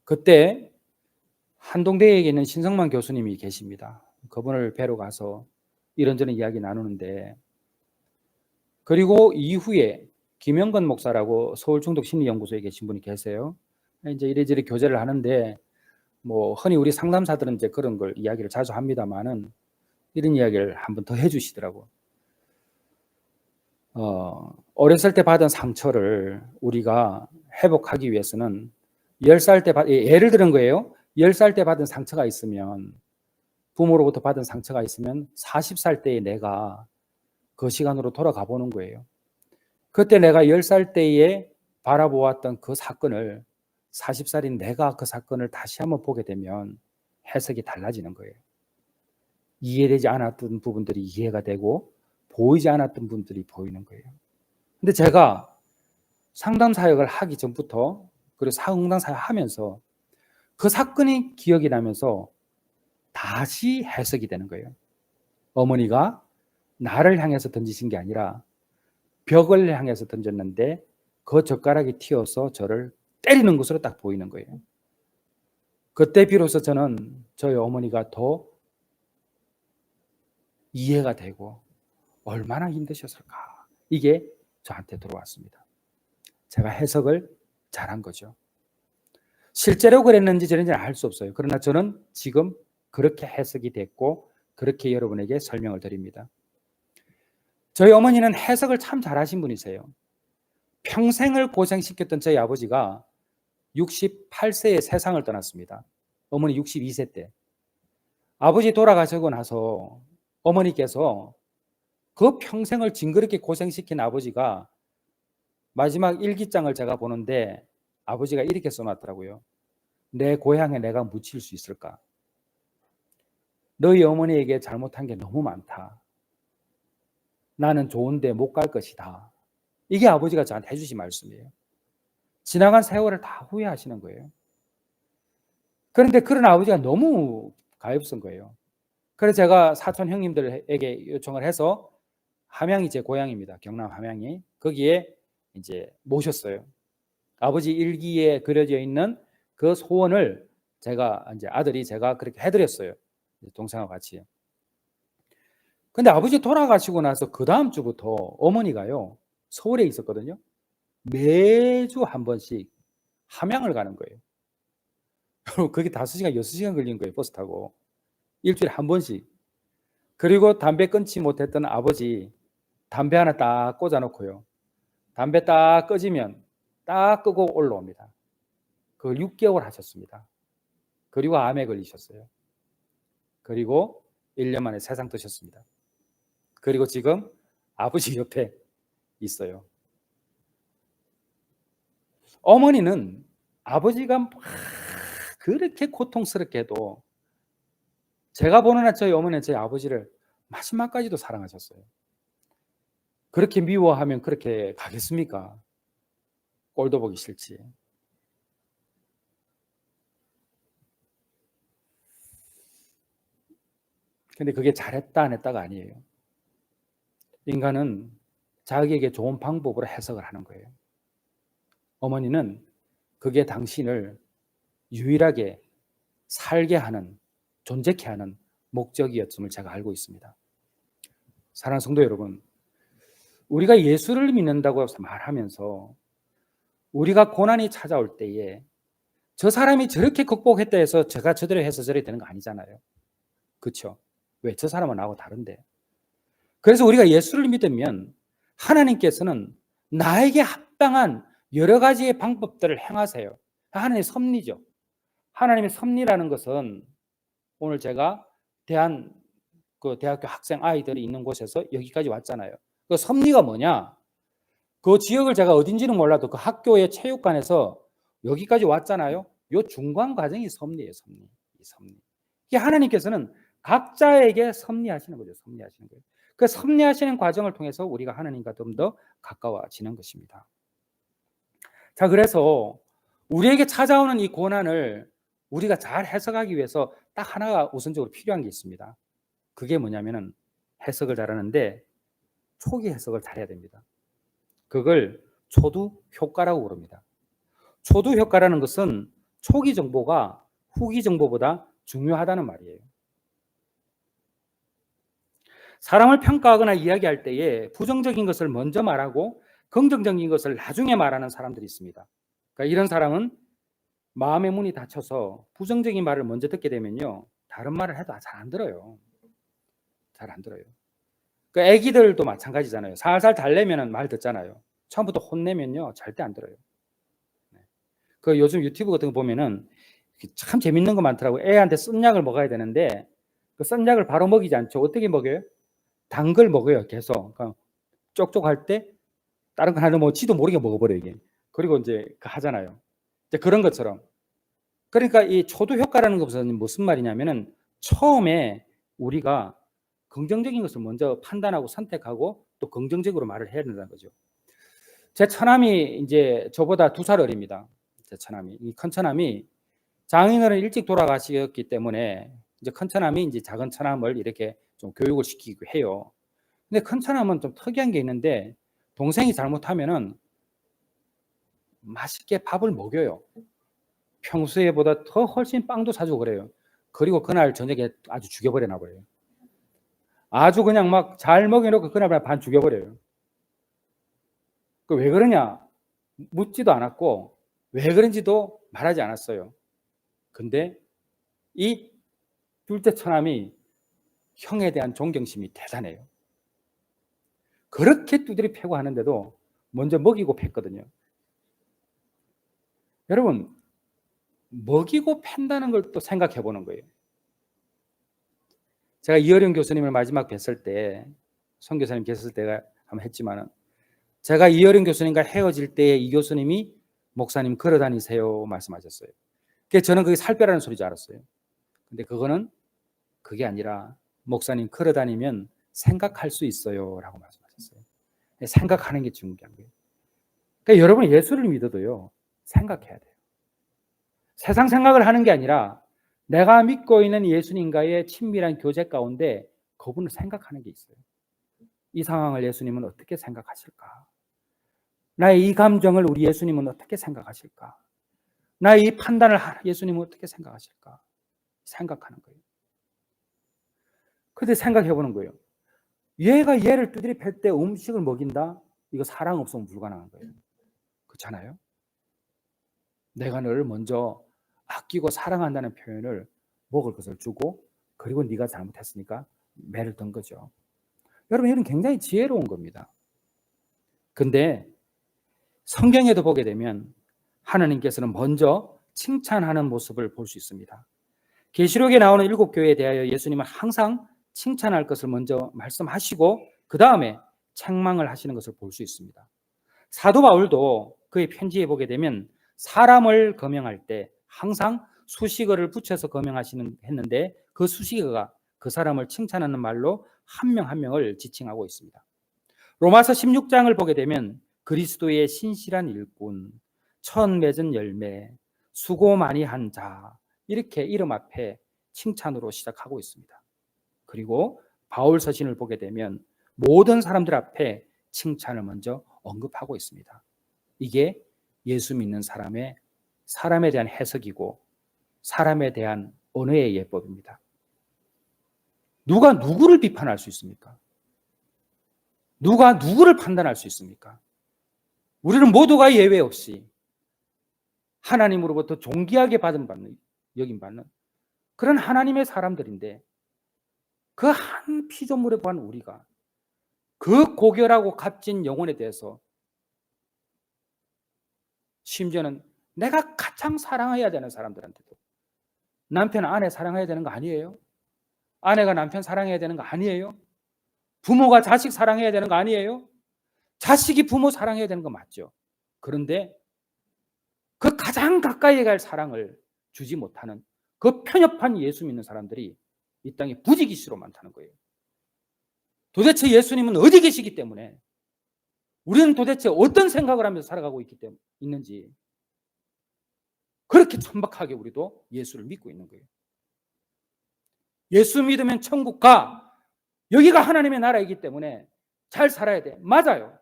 그때 한동대에 있는 신성만 교수님이 계십니다. 그분을 뵈러 가서 이런저런 이야기 나누는데, 그리고 이후에 김영건 목사라고 서울중독심리연구소에 계신 분이 계세요. 이제 이래저래 교제를 하는데 뭐 흔히 우리 상담사들은 이제 그런 걸 이야기를 자주 합니다만은 이런 이야기를 한 번 더 해주시더라고. 어렸을 때 받은 상처를 우리가 회복하기 위해서는 10살 때 예를 들은 거예요. 10살 때 받은 상처가 있으면, 부모로부터 받은 상처가 있으면 40살 때의 내가 그 시간으로 돌아가 보는 거예요. 그때 내가 10살 때에 바라보았던 그 사건을 40살인 내가 그 사건을 다시 한번 보게 되면 해석이 달라지는 거예요. 이해되지 않았던 부분들이 이해가 되고 보이지 않았던 분들이 보이는 거예요. 근데 제가 상담 사역을 하기 전부터, 그리고 사응당 사역 하면서 그 사건이 기억이 나면서 다시 해석이 되는 거예요. 어머니가 나를 향해서 던지신 게 아니라 벽을 향해서 던졌는데 그 젓가락이 튀어서 저를 때리는 것으로 딱 보이는 거예요. 그때 비로소 저는 저희 어머니가 더 이해가 되고 얼마나 힘드셨을까, 이게 저한테 들어왔습니다. 제가 해석을 잘한 거죠. 실제로 그랬는지 저랬는지는 알 수 없어요. 그러나 저는 지금 그렇게 해석이 됐고 그렇게 여러분에게 설명을 드립니다. 저희 어머니는 해석을 참 잘하신 분이세요. 평생을 고생시켰던 저희 아버지가 68세에 세상을 떠났습니다. 어머니 62세 때. 아버지 돌아가시고 나서 어머니께서 그 평생을 징그럽게 고생시킨 아버지가 마지막 일기장을 제가 보는데 아버지가 이렇게 써놨더라고요. 내 고향에 내가 묻힐 수 있을까? 너희 어머니에게 잘못한 게 너무 많다. 나는 좋은데 못 갈 것이다. 이게 아버지가 저한테 해주신 말씀이에요. 지나간 세월을 다 후회하시는 거예요. 그런데 그런 아버지가 너무 가엾은 거예요. 그래서 제가 사촌 형님들에게 요청을 해서 함양이 제 고향입니다. 경남 함양이. 거기에 이제 모셨어요. 아버지 일기에 그려져 있는 그 소원을 제가 이제 아들이 제가 그렇게 해드렸어요. 동생하고 같이. 근데 아버지 돌아가시고 나서 그 다음 주부터 어머니가요, 서울에 있었거든요. 매주 한 번씩 함양을 가는 거예요. 그게 5시간, 6시간 걸린 거예요, 버스 타고. 일주일에 한 번씩. 그리고 담배 끊지 못했던 아버지 담배 하나 딱 꽂아놓고요. 담배 딱 꺼지면 딱 끄고 올라옵니다. 그걸 6개월 하셨습니다. 그리고 암에 걸리셨어요. 그리고 1년 만에 세상 뜨셨습니다. 그리고 지금 아버지 옆에 있어요. 어머니는 아버지가 막 그렇게 고통스럽게 해도 제가 보는 한 저희 어머니는 저희 아버지를 마지막까지도 사랑하셨어요. 그렇게 미워하면 그렇게 가겠습니까? 꼴도 보기 싫지. 근데 그게 잘했다 안 했다가 아니에요. 인간은 자기에게 좋은 방법으로 해석을 하는 거예요. 어머니는 그게 당신을 유일하게 살게 하는, 존재케 하는 목적이었음을 제가 알고 있습니다. 사랑하는 성도 여러분, 우리가 예수를 믿는다고 말하면서 우리가 고난이 찾아올 때에 저 사람이 저렇게 극복했다 해서 제가 저대로 해서 저래 되는 거 아니잖아요. 그렇죠? 왜? 저 사람은 나하고 다른데. 그래서 우리가 예수를 믿으면 하나님께서는 나에게 합당한 여러 가지의 방법들을 행하세요. 하나님의 섭리죠. 하나님의 섭리라는 것은 오늘 제가 대학교 학생 아이들이 있는 곳에서 여기까지 왔잖아요. 그 섭리가 뭐냐? 그 지역을 제가 어딘지는 몰라도 그 학교의 체육관에서 여기까지 왔잖아요. 요 중간 과정이 섭리예요, 섭리. 이 섭리. 이게 하나님께서는 각자에게 섭리하시는 거죠. 섭리하시는 거예요. 그 섭리하시는 과정을 통해서 우리가 하나님과 좀 더 가까워지는 것입니다. 자, 그래서 우리에게 찾아오는 이 고난을 우리가 잘 해석하기 위해서 딱 하나가 우선적으로 필요한 게 있습니다. 그게 뭐냐면은 해석을 잘하는데 초기 해석을 잘해야 됩니다. 그걸 초두 효과라고 부릅니다. 초두 효과라는 것은 초기 정보가 후기 정보보다 중요하다는 말이에요. 사람을 평가하거나 이야기할 때에 부정적인 것을 먼저 말하고 긍정적인 것을 나중에 말하는 사람들이 있습니다. 그러니까 이런 사람은 마음의 문이 닫혀서 부정적인 말을 먼저 듣게 되면요, 다른 말을 해도 잘 안 들어요. 잘 안 들어요. 그 애기들도 마찬가지잖아요. 살살 달래면 말 듣잖아요. 처음부터 혼내면요, 절대 안 들어요. 그 요즘 유튜브 같은 거 보면은 참 재밌는 거 많더라고요. 애한테 쓴 약을 먹어야 되는데 그 쓴 약을 바로 먹이지 않죠. 어떻게 먹여요? 단 걸 먹어요. 계속. 그러니까 쪽쪽할 때 다른 거 하나 뭐 지도 모르게 먹어버려요. 이게. 그리고 이제 하잖아요. 이제 그런 것처럼. 그러니까 이 초두 효과라는 것은 무슨 말이냐면은 처음에 우리가 긍정적인 것을 먼저 판단하고 선택하고 또 긍정적으로 말을 해야 된다는 거죠. 제 처남이 이제 저보다 2살 어립니다. 제 처남이. 이 큰 처남이 장인어른 일찍 돌아가셨기 때문에 이제 큰 처남이 이제 작은 처남을 이렇게 좀 교육을 시키고 해요. 근데 큰 처남은 좀 특이한 게 있는데 동생이 잘못하면은 맛있게 밥을 먹여요. 평소에보다 더 훨씬 빵도 사주고 그래요. 그리고 그날 저녁에 아주 죽여버려 놔버려요. 아주 그냥 막 잘 먹여놓고 그날 반 죽여버려요. 그 왜 그러냐? 묻지도 않았고 왜 그런지도 말하지 않았어요. 근데 이 둘째 처남이 형에 대한 존경심이 대단해요. 그렇게 두드리 패고 하는데도 먼저 먹이고 팼거든요. 여러분, 먹이고 팬다는 걸 또 생각해 보는 거예요. 제가 이어령 교수님을 마지막 뵀을 때, 송 교수님 계셨을 때가 한번 했지만은, 제가 이어령 교수님과 헤어질 때 이 교수님이 목사님 걸어 다니세요 말씀하셨어요. 그래서 저는 그게 살 빼라는 소리인 줄 알았어요. 근데 그거는 그게 아니라 목사님 걸어 다니면 생각할 수 있어요 라고 말씀하셨어요. 생각하는 게 중요한 거예요. 그러니까 여러분 예수를 믿어도요, 생각해야 돼요. 세상 생각을 하는 게 아니라 내가 믿고 있는 예수님과의 친밀한 교제 가운데 그분을 생각하는 게 있어요. 이 상황을 예수님은 어떻게 생각하실까? 나의 이 감정을 우리 예수님은 어떻게 생각하실까? 나의 이 판단을 예수님은 어떻게 생각하실까? 생각하는 거예요. 그때 생각해 보는 거예요. 얘가 얘를 두드려 팰 때 음식을 먹인다? 이거 사랑 없으면 불가능한 거예요. 그렇잖아요? 내가 너를 먼저 아끼고 사랑한다는 표현을 먹을 것을 주고 그리고 네가 잘못했으니까 매를 든 거죠. 여러분 이건 굉장히 지혜로운 겁니다. 근데 성경에도 보게 되면 하나님께서는 먼저 칭찬하는 모습을 볼 수 있습니다. 계시록에 나오는 7교회에 대하여 예수님은 항상 칭찬할 것을 먼저 말씀하시고 그 다음에 책망을 하시는 것을 볼 수 있습니다. 사도 바울도 그의 편지에 보게 되면 사람을 거명할 때 항상 수식어를 붙여서 했는데 그 수식어가 그 사람을 칭찬하는 말로 한 명 한 명을 지칭하고 있습니다. 로마서 16장을 보게 되면 그리스도의 신실한 일꾼, 천 맺은 열매, 수고 많이 한 자 이렇게 이름 앞에 칭찬으로 시작하고 있습니다. 그리고 바울 서신을 보게 되면 모든 사람들 앞에 칭찬을 먼저 언급하고 있습니다. 이게 예수 믿는 사람에 대한 해석이고 사람에 대한 언어의 예법입니다. 누가 누구를 비판할 수 있습니까? 누가 누구를 판단할 수 있습니까? 우리는 모두가 예외 없이 하나님으로부터 존귀하게 여김받는 그런 하나님의 사람들인데 그 한 피조물에 관한 우리가 그 고결하고 값진 영혼에 대해서 심지어는 내가 가장 사랑해야 되는 사람들한테도 남편 아내 사랑해야 되는 거 아니에요? 아내가 남편 사랑해야 되는 거 아니에요? 부모가 자식 사랑해야 되는 거 아니에요? 자식이 부모 사랑해야 되는 거 맞죠? 그런데 그 가장 가까이 갈 사랑을 주지 못하는 그 편협한 예수 믿는 사람들이 이 땅에 부지기수로 많다는 거예요. 도대체 예수님은 어디 계시기 때문에 우리는 도대체 어떤 생각을 하면서 살아가고 있는지 그렇게 천박하게 우리도 예수를 믿고 있는 거예요. 예수 믿으면 천국 가. 여기가 하나님의 나라이기 때문에 잘 살아야 돼. 맞아요.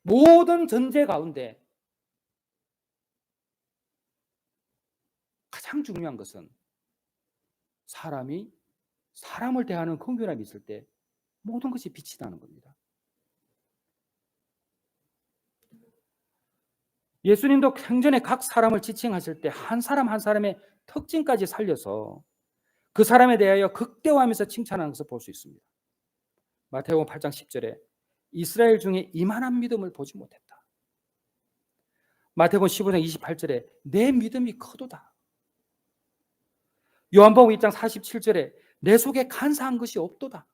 모든 전제 가운데 가장 중요한 것은 사람이 사람을 대하는 긍휼함이 있을 때 모든 것이 빛이 나는 겁니다. 예수님도 생전에 각 사람을 지칭하실 때 한 사람 한 사람의 특징까지 살려서 그 사람에 대하여 극대화하면서 칭찬하는 것을 볼 수 있습니다. 마태복음 8장 10절에 이스라엘 중에 이만한 믿음을 보지 못했다. 마태복음 15장 28절에 내 믿음이 크도다. 요한복음 2장 47절에 내 속에 간사한 것이 없도다.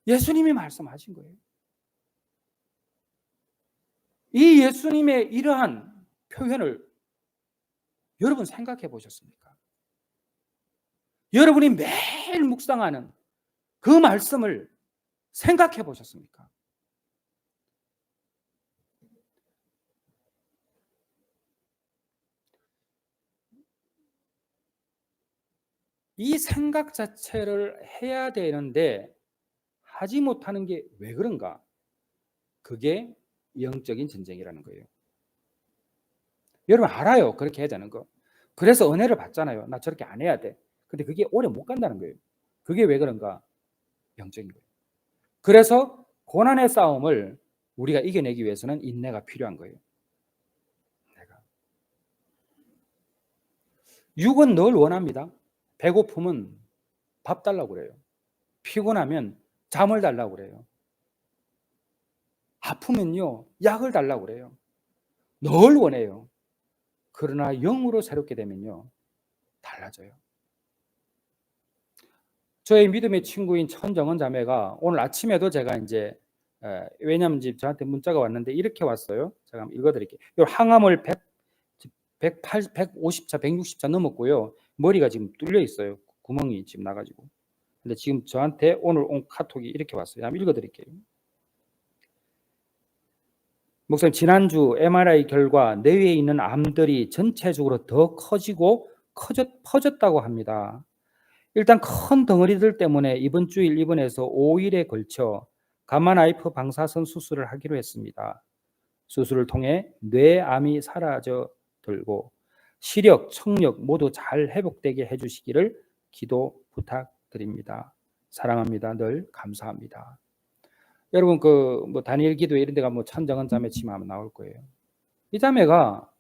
예수님이 말씀하신 거예요. 이 예수님의 이러한 표현을 여러분 생각해 보셨습니까? 여러분이 매일 묵상하는 그 말씀을 생각해 보셨습니까? 이 생각 자체를 해야 되는데 하지 못하는 게 왜 그런가? 그게 영적인 전쟁이라는 거예요. 여러분 알아요. 그렇게 해야 되는 거. 그래서 은혜를 받잖아요. 나 저렇게 안 해야 돼. 근데 그게 오래 못 간다는 거예요. 그게 왜 그런가? 영적인 거예요. 그래서 고난의 싸움을 우리가 이겨내기 위해서는 인내가 필요한 거예요. 육은 늘 원합니다. 배고프면 밥 달라고 그래요. 피곤하면 잠을 달라고 그래요. 아프면요 약을 달라고 그래요. 늘 원해요. 그러나 영으로 새롭게 되면요 달라져요. 저의 믿음의 친구인 천정은 자매가 오늘 아침에도 제가 이제 왜냐하면 저한테 문자가 왔는데 이렇게 왔어요. 제가 한번 읽어드릴게요. 항암을 150차, 160차 넘었고요. 머리가 지금 뚫려 있어요. 구멍이 지금 나가지고. 근데 지금 저한테 오늘 온 카톡이 이렇게 왔어요. 한번 읽어드릴게요. 목사님, 지난주 MRI 결과 뇌에 있는 암들이 전체적으로 더 커지고 퍼졌다고 합니다. 일단 큰 덩어리들 때문에 이번 주일 입원해서 5일에 걸쳐 가마나이프 방사선 수술을 하기로 했습니다. 수술을 통해 뇌암이 사라져 들고 시력, 청력 모두 잘 회복되게 해주시기를 기도 부탁드립니다. 사랑합니다. 늘 감사합니다. 여러분 뭐 다니엘 기도 이런 데가 뭐 천정은 자매 치면 나올 거예요. 이 자매가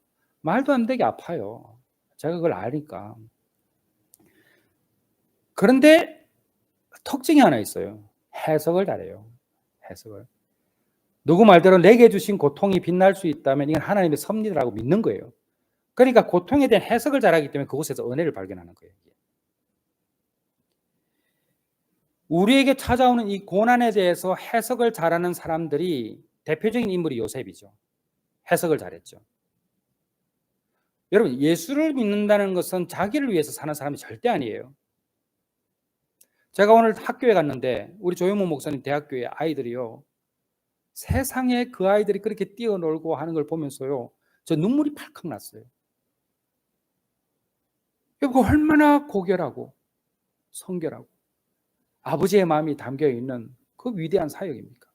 말도 안 되게 아파요. 제가 그걸 아니까. 그런데 특징이 하나 있어요. 해석을 잘해요. 해석을. 누구 말대로 내게 주신 고통이 빛날 수 있다면 이건 하나님의 섭리라고 믿는 거예요. 그러니까 고통에 대한 해석을 잘하기 때문에 그곳에서 은혜를 발견하는 거예요. 우리에게 찾아오는 이 고난에 대해서 해석을 잘하는 사람들이 대표적인 인물이 요셉이죠. 해석을 잘했죠. 여러분, 예수를 믿는다는 것은 자기를 위해서 사는 사람이 절대 아니에요. 제가 오늘 학교에 갔는데 우리 조용모 목사님 대학교에 아이들이요. 세상에 그 아이들이 그렇게 뛰어놀고 하는 걸 보면서요. 저 눈물이 팔컥 났어요. 그 얼마나 고결하고 성결하고 아버지의 마음이 담겨있는 그 위대한 사역입니까?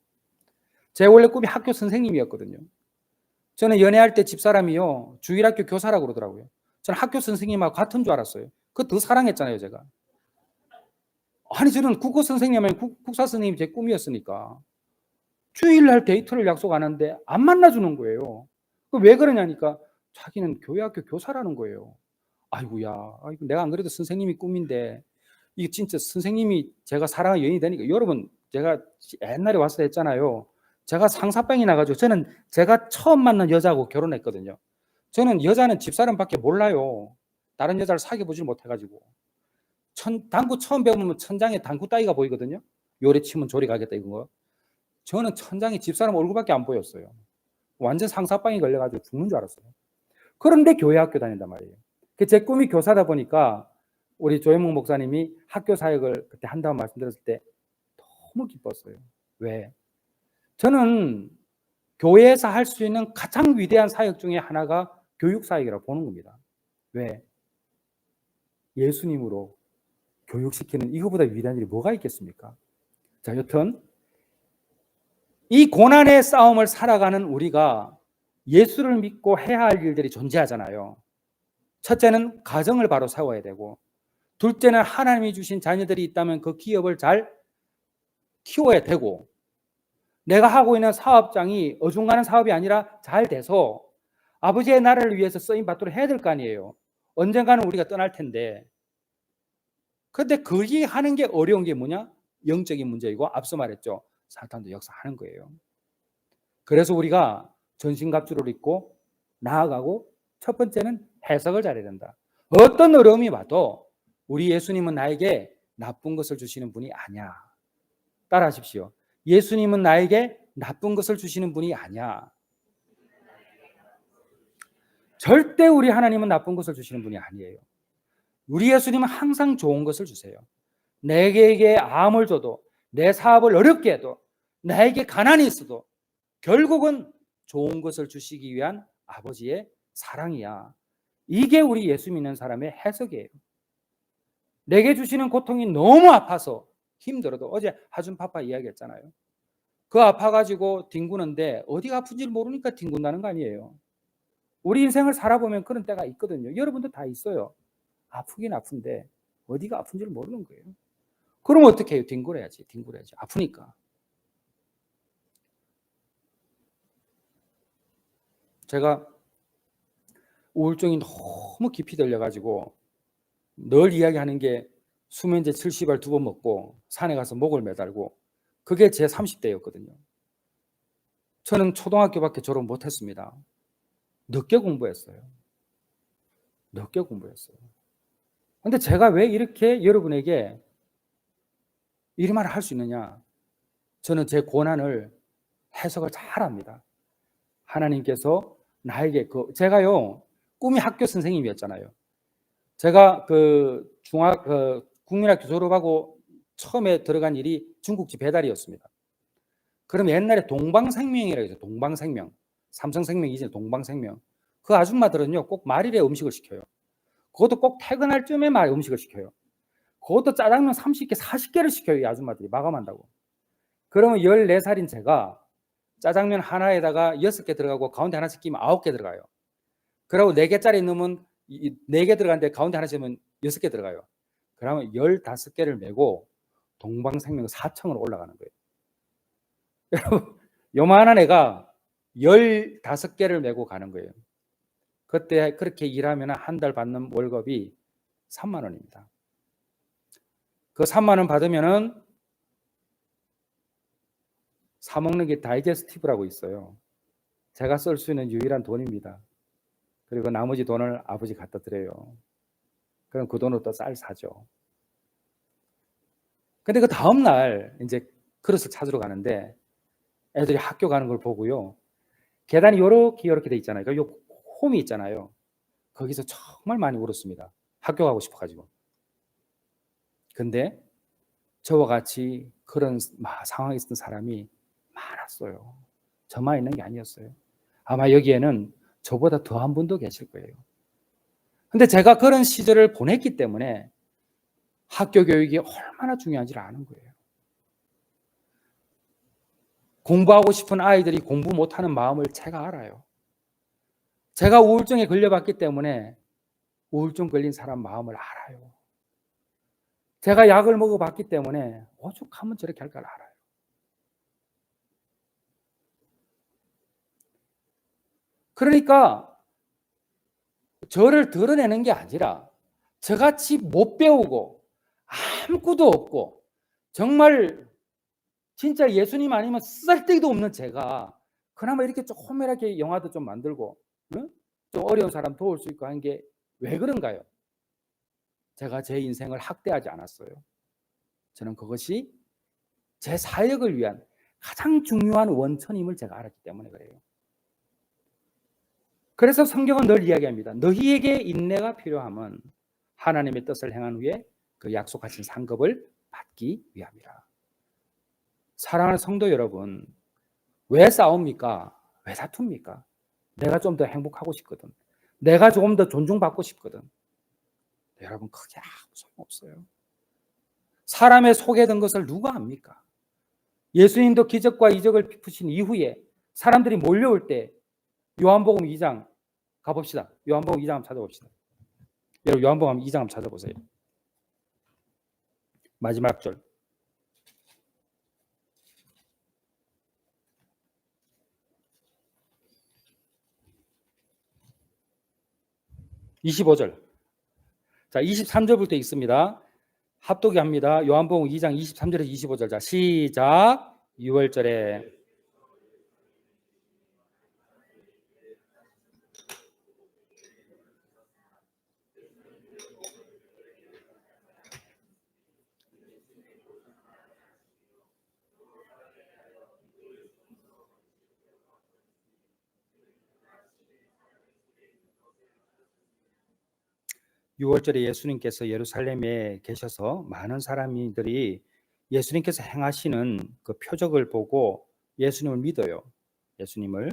제 원래 꿈이 학교 선생님이었거든요. 저는 연애할 때 집사람이요. 주일학교 교사라고 그러더라고요. 저는 학교 선생님하고 같은 줄 알았어요. 그거 더 사랑했잖아요, 제가. 아니, 저는 국어 선생님이 국사 선생님이 제 꿈이었으니까. 주일날 데이트를 약속 안 하는데 안 만나주는 거예요. 왜 그러냐니까 자기는 교회학교 교사라는 거예요. 아이고야, 내가 안 그래도 선생님이 꿈인데 이게 진짜 선생님이 제가 사랑하는 연인이 되니까 여러분 제가 옛날에 와서 했잖아요. 제가 상사병이 나가지고 저는 제가 처음 만난 여자하고 결혼했거든요. 저는 여자는 집사람밖에 몰라요. 다른 여자를 사귀어 보질 못해가지고 당구 처음 배우면 천장에 당구 따위가 보이거든요. 요래 치면 저리 가겠다 이건 거. 저는 천장에 집사람 얼굴밖에 안 보였어요. 완전 상사병이 걸려가지고 죽는 줄 알았어요. 그런데 교회 학교 다닌단 말이에요. 제 꿈이 교사다 보니까 우리 조현목 목사님이 학교 사역을 그때 한다고 말씀드렸을 때 너무 기뻤어요. 왜? 저는 교회에서 할 수 있는 가장 위대한 사역 중에 하나가 교육 사역이라고 보는 겁니다. 왜? 예수님으로 교육시키는 이거보다 위대한 일이 뭐가 있겠습니까? 자, 여튼 이 고난의 싸움을 살아가는 우리가 예수를 믿고 해야 할 일들이 존재하잖아요. 첫째는 가정을 바로 세워야 되고, 둘째는 하나님이 주신 자녀들이 있다면 그 기업을 잘 키워야 되고, 내가 하고 있는 사업장이 어중간한 사업이 아니라 잘 돼서 아버지의 나라를 위해서 쓰임 받도록 해야 될 거 아니에요. 언젠가는 우리가 떠날 텐데. 그런데 그게 하는 게 어려운 게 뭐냐? 영적인 문제이고, 앞서 말했죠. 사탄도 역사하는 거예요. 그래서 우리가 전신갑주를 입고 나아가고, 첫 번째는 해석을 잘해야 된다. 어떤 어려움이 와도 우리 예수님은 나에게 나쁜 것을 주시는 분이 아니야. 따라하십시오. 예수님은 나에게 나쁜 것을 주시는 분이 아니야. 절대 우리 하나님은 나쁜 것을 주시는 분이 아니에요. 우리 예수님은 항상 좋은 것을 주세요. 내게 암을 줘도, 내 사업을 어렵게 해도, 나에게 가난이 있어도 결국은 좋은 것을 주시기 위한 아버지의 사랑이야. 이게 우리 예수 믿는 사람의 해석이에요. 내게 주시는 고통이 너무 아파서 힘들어도, 어제 하준파파 이야기했잖아요. 그 아파가지고 뒹구는데 어디가 아픈지 모르니까 뒹군다는 거 아니에요. 우리 인생을 살아보면 그런 때가 있거든요. 여러분도 다 있어요. 아프긴 아픈데 어디가 아픈지를 모르는 거예요. 그럼 어떻게 해요? 뒹굴어야지. 아프니까. 제가 우울증이 너무 깊이 들려가지고 늘 이야기하는 게 수면제 70알 2번 먹고 산에 가서 목을 매달고, 그게 제 30대였거든요. 저는 초등학교밖에 졸업 못했습니다. 늦게 공부했어요. 근데 제가 왜 이렇게 여러분에게 이 말을 할 수 있느냐? 저는 제 고난을 해석을 잘합니다. 하나님께서 나에게 제가요, 꿈이 학교 선생님이었잖아요. 제가 국민학교 졸업하고 처음에 들어간 일이 중국집 배달이었습니다. 그럼 옛날에 동방생명이라고 해서, 동방생명, 삼성생명 이전에 동방생명, 그 아줌마들은요 꼭 말일에 음식을 시켜요. 그것도 꼭 퇴근할 쯤에 음식을 시켜요. 그것도 짜장면 30개, 40개를 시켜요. 이 아줌마들이 마감한다고. 그러면 14살인 제가 짜장면 하나에다가 6개 들어가고 가운데 하나씩 끼면 9개 들어가요. 그리고 4개짜리 넣으면 4개 들어가는데 가운데 하나 넣으면 6개 들어가요. 그러면 15개를 메고 동방생명 4층으로 올라가는 거예요. 여러분, 요만한 애가 15개를 메고 가는 거예요. 그때 그렇게 일하면 한 달 받는 월급이 3만 원입니다. 그 3만 원 받으면은 사 먹는 게 다이제스티브라고 있어요. 제가 쓸 수 있는 유일한 돈입니다. 그리고 나머지 돈을 아버지 갖다 드려요. 그럼 그 돈으로 또 쌀 사죠. 근데 그 다음날 이제 그릇을 찾으러 가는데 애들이 학교 가는 걸 보고요. 계단이 요렇게 돼 있잖아요. 요 홈이 있잖아요. 거기서 정말 많이 울었습니다. 학교 가고 싶어가지고. 근데 저와 같이 그런 상황에 있었던 사람이 많았어요. 저만 있는 게 아니었어요. 아마 여기에는 저보다 더한 분도 계실 거예요. 근데 제가 그런 시절을 보냈기 때문에 학교 교육이 얼마나 중요한지를 아는 거예요. 공부하고 싶은 아이들이 공부 못하는 마음을 제가 알아요. 제가 우울증에 걸려봤기 때문에 우울증 걸린 사람 마음을 알아요. 제가 약을 먹어봤기 때문에 오죽하면 저렇게 할 걸 알아요. 그러니까 저를 드러내는 게 아니라 저같이 못 배우고 아무것도 없고 정말 진짜 예수님 아니면 쓸데기도 없는 제가 그나마 이렇게 조그맣게 영화도 좀 만들고 좀 어려운 사람 도울 수 있고 한 게 왜 그런가요? 제가 제 인생을 학대하지 않았어요. 저는 그것이 제 사역을 위한 가장 중요한 원천임을 제가 알았기 때문에 그래요. 그래서 성경은 늘 이야기합니다. 너희에게 인내가 필요하면 하나님의 뜻을 행한 후에 그 약속하신 상급을 받기 위함이라. 사랑하는 성도 여러분, 왜 싸웁니까? 왜 다툽니까? 내가 좀 더 행복하고 싶거든. 내가 조금 더 존중받고 싶거든. 여러분, 크게 아무 소용없어요. 사람의 속에 든 것을 누가 압니까? 예수님도 기적과 이적을 베푸신 이후에 사람들이 몰려올 때 요한복음 2장 가봅시다. 요한복음 2장 한번 찾아봅시다. 여러분, 요한복음 2장 한번 찾아보세요. 마지막 절. 25절. 자, 23절부터 있습니다. 합독이 합니다. 요한복음 2장 23절에서 25절. 자, 시작. 6월절에 6월절에 예수님께서 예루살렘에 계셔서 많은 사람들이 예수님께서 행하시는 그 표적을 보고 예수님을 믿어요. 예수님을.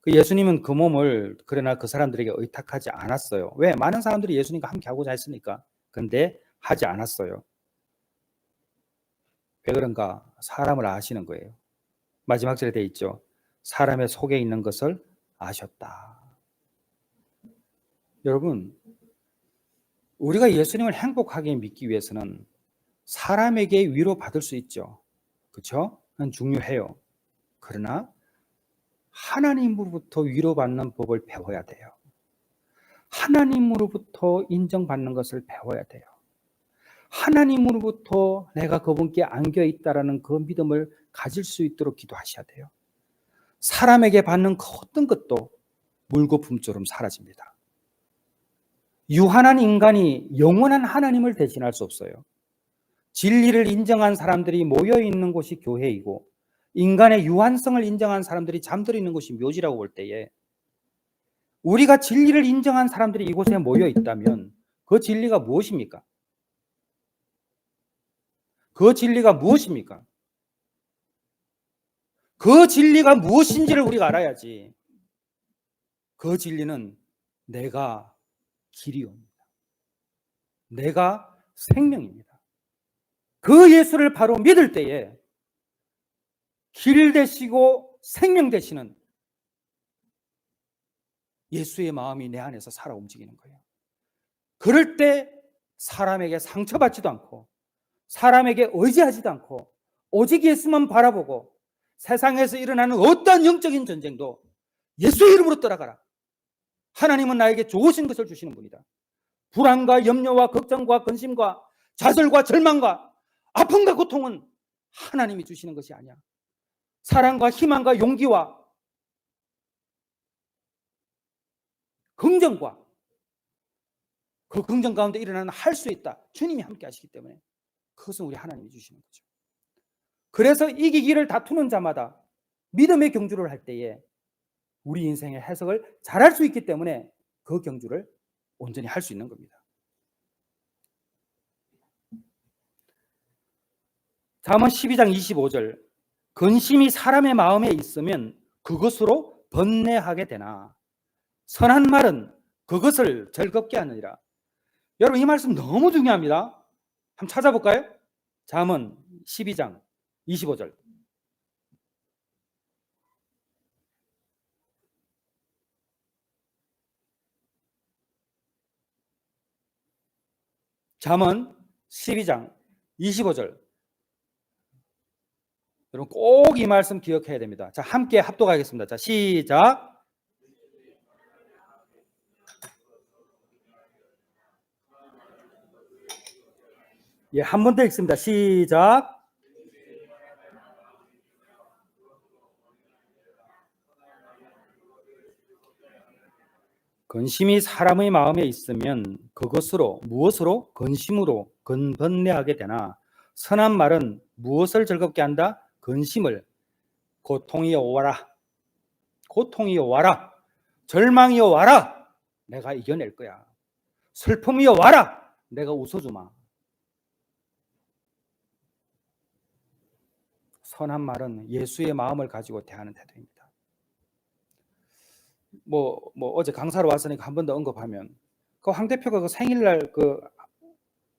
그 예수님은 그 몸을 그러나 그 사람들에게 의탁하지 않았어요. 왜? 많은 사람들이 예수님과 함께 하고자 했으니까. 그런데 하지 않았어요. 왜 그런가? 사람을 아시는 거예요. 마지막 절에 되어 있죠. 사람의 속에 있는 것을 아셨다. 여러분, 우리가 예수님을 행복하게 믿기 위해서는 사람에게 위로받을 수 있죠. 그렇죠? 그건 중요해요. 그러나 하나님으로부터 위로받는 법을 배워야 돼요. 하나님으로부터 인정받는 것을 배워야 돼요. 하나님으로부터 내가 그분께 안겨 있다라는 그 믿음을 가질 수 있도록 기도하셔야 돼요. 사람에게 받는 그 어떤 것도 물거품처럼 사라집니다. 유한한 인간이 영원한 하나님을 대신할 수 없어요. 진리를 인정한 사람들이 모여 있는 곳이 교회이고 인간의 유한성을 인정한 사람들이 잠들어 있는 곳이 묘지라고 볼 때에 우리가 진리를 인정한 사람들이 이곳에 모여 있다면 그 진리가 무엇입니까? 그 진리가 무엇입니까? 그 진리가 무엇인지를 우리가 알아야지. 그 진리는 내가 길이옵니다. 내가 생명입니다. 그 예수를 바로 믿을 때에 길 되시고 생명 되시는 예수의 마음이 내 안에서 살아 움직이는 거예요. 그럴 때 사람에게 상처받지도 않고 사람에게 의지하지도 않고 오직 예수만 바라보고 세상에서 일어나는 어떤 영적인 전쟁도 예수 이름으로 떠나가라. 하나님은 나에게 좋으신 것을 주시는 분이다. 불안과 염려와 걱정과 근심과 좌절과 절망과 아픔과 고통은 하나님이 주시는 것이 아니야. 사랑과 희망과 용기와 긍정과 그 긍정 가운데 일어나는 할 수 있다. 주님이 함께 하시기 때문에 그것은 우리 하나님이 주시는 거죠. 그래서 이기기를 다투는 자마다 믿음의 경주를 할 때에 우리 인생의 해석을 잘할 수 있기 때문에 그 경주를 온전히 할 수 있는 겁니다. 잠언 12장 25절 근심이 사람의 마음에 있으면 그것으로 번뇌하게 되나 선한 말은 그것을 즐겁게 하느니라. 여러분 이 말씀 너무 중요합니다. 한번 찾아볼까요? 잠언 12장 25절 잠언 12장 25절 여러분 꼭 이 말씀 기억해야 됩니다. 자, 함께 합독하겠습니다. 자, 시작. 예, 한 번 더 읽습니다. 시작. 근심이 사람의 마음에 있으면 그것으로 무엇으로 근심으로 번뇌하게 되나 선한 말은 무엇을 즐겁게 한다? 근심을 고통이 오와라. 고통이 오와라. 절망이 오와라. 내가 이겨낼 거야. 슬픔이여 와라. 내가 웃어주마. 선한 말은 예수의 마음을 가지고 대하는 태도입니다. 어제 강사로 왔으니까 한 번 더 언급하면 그 황 대표가 그 생일날 그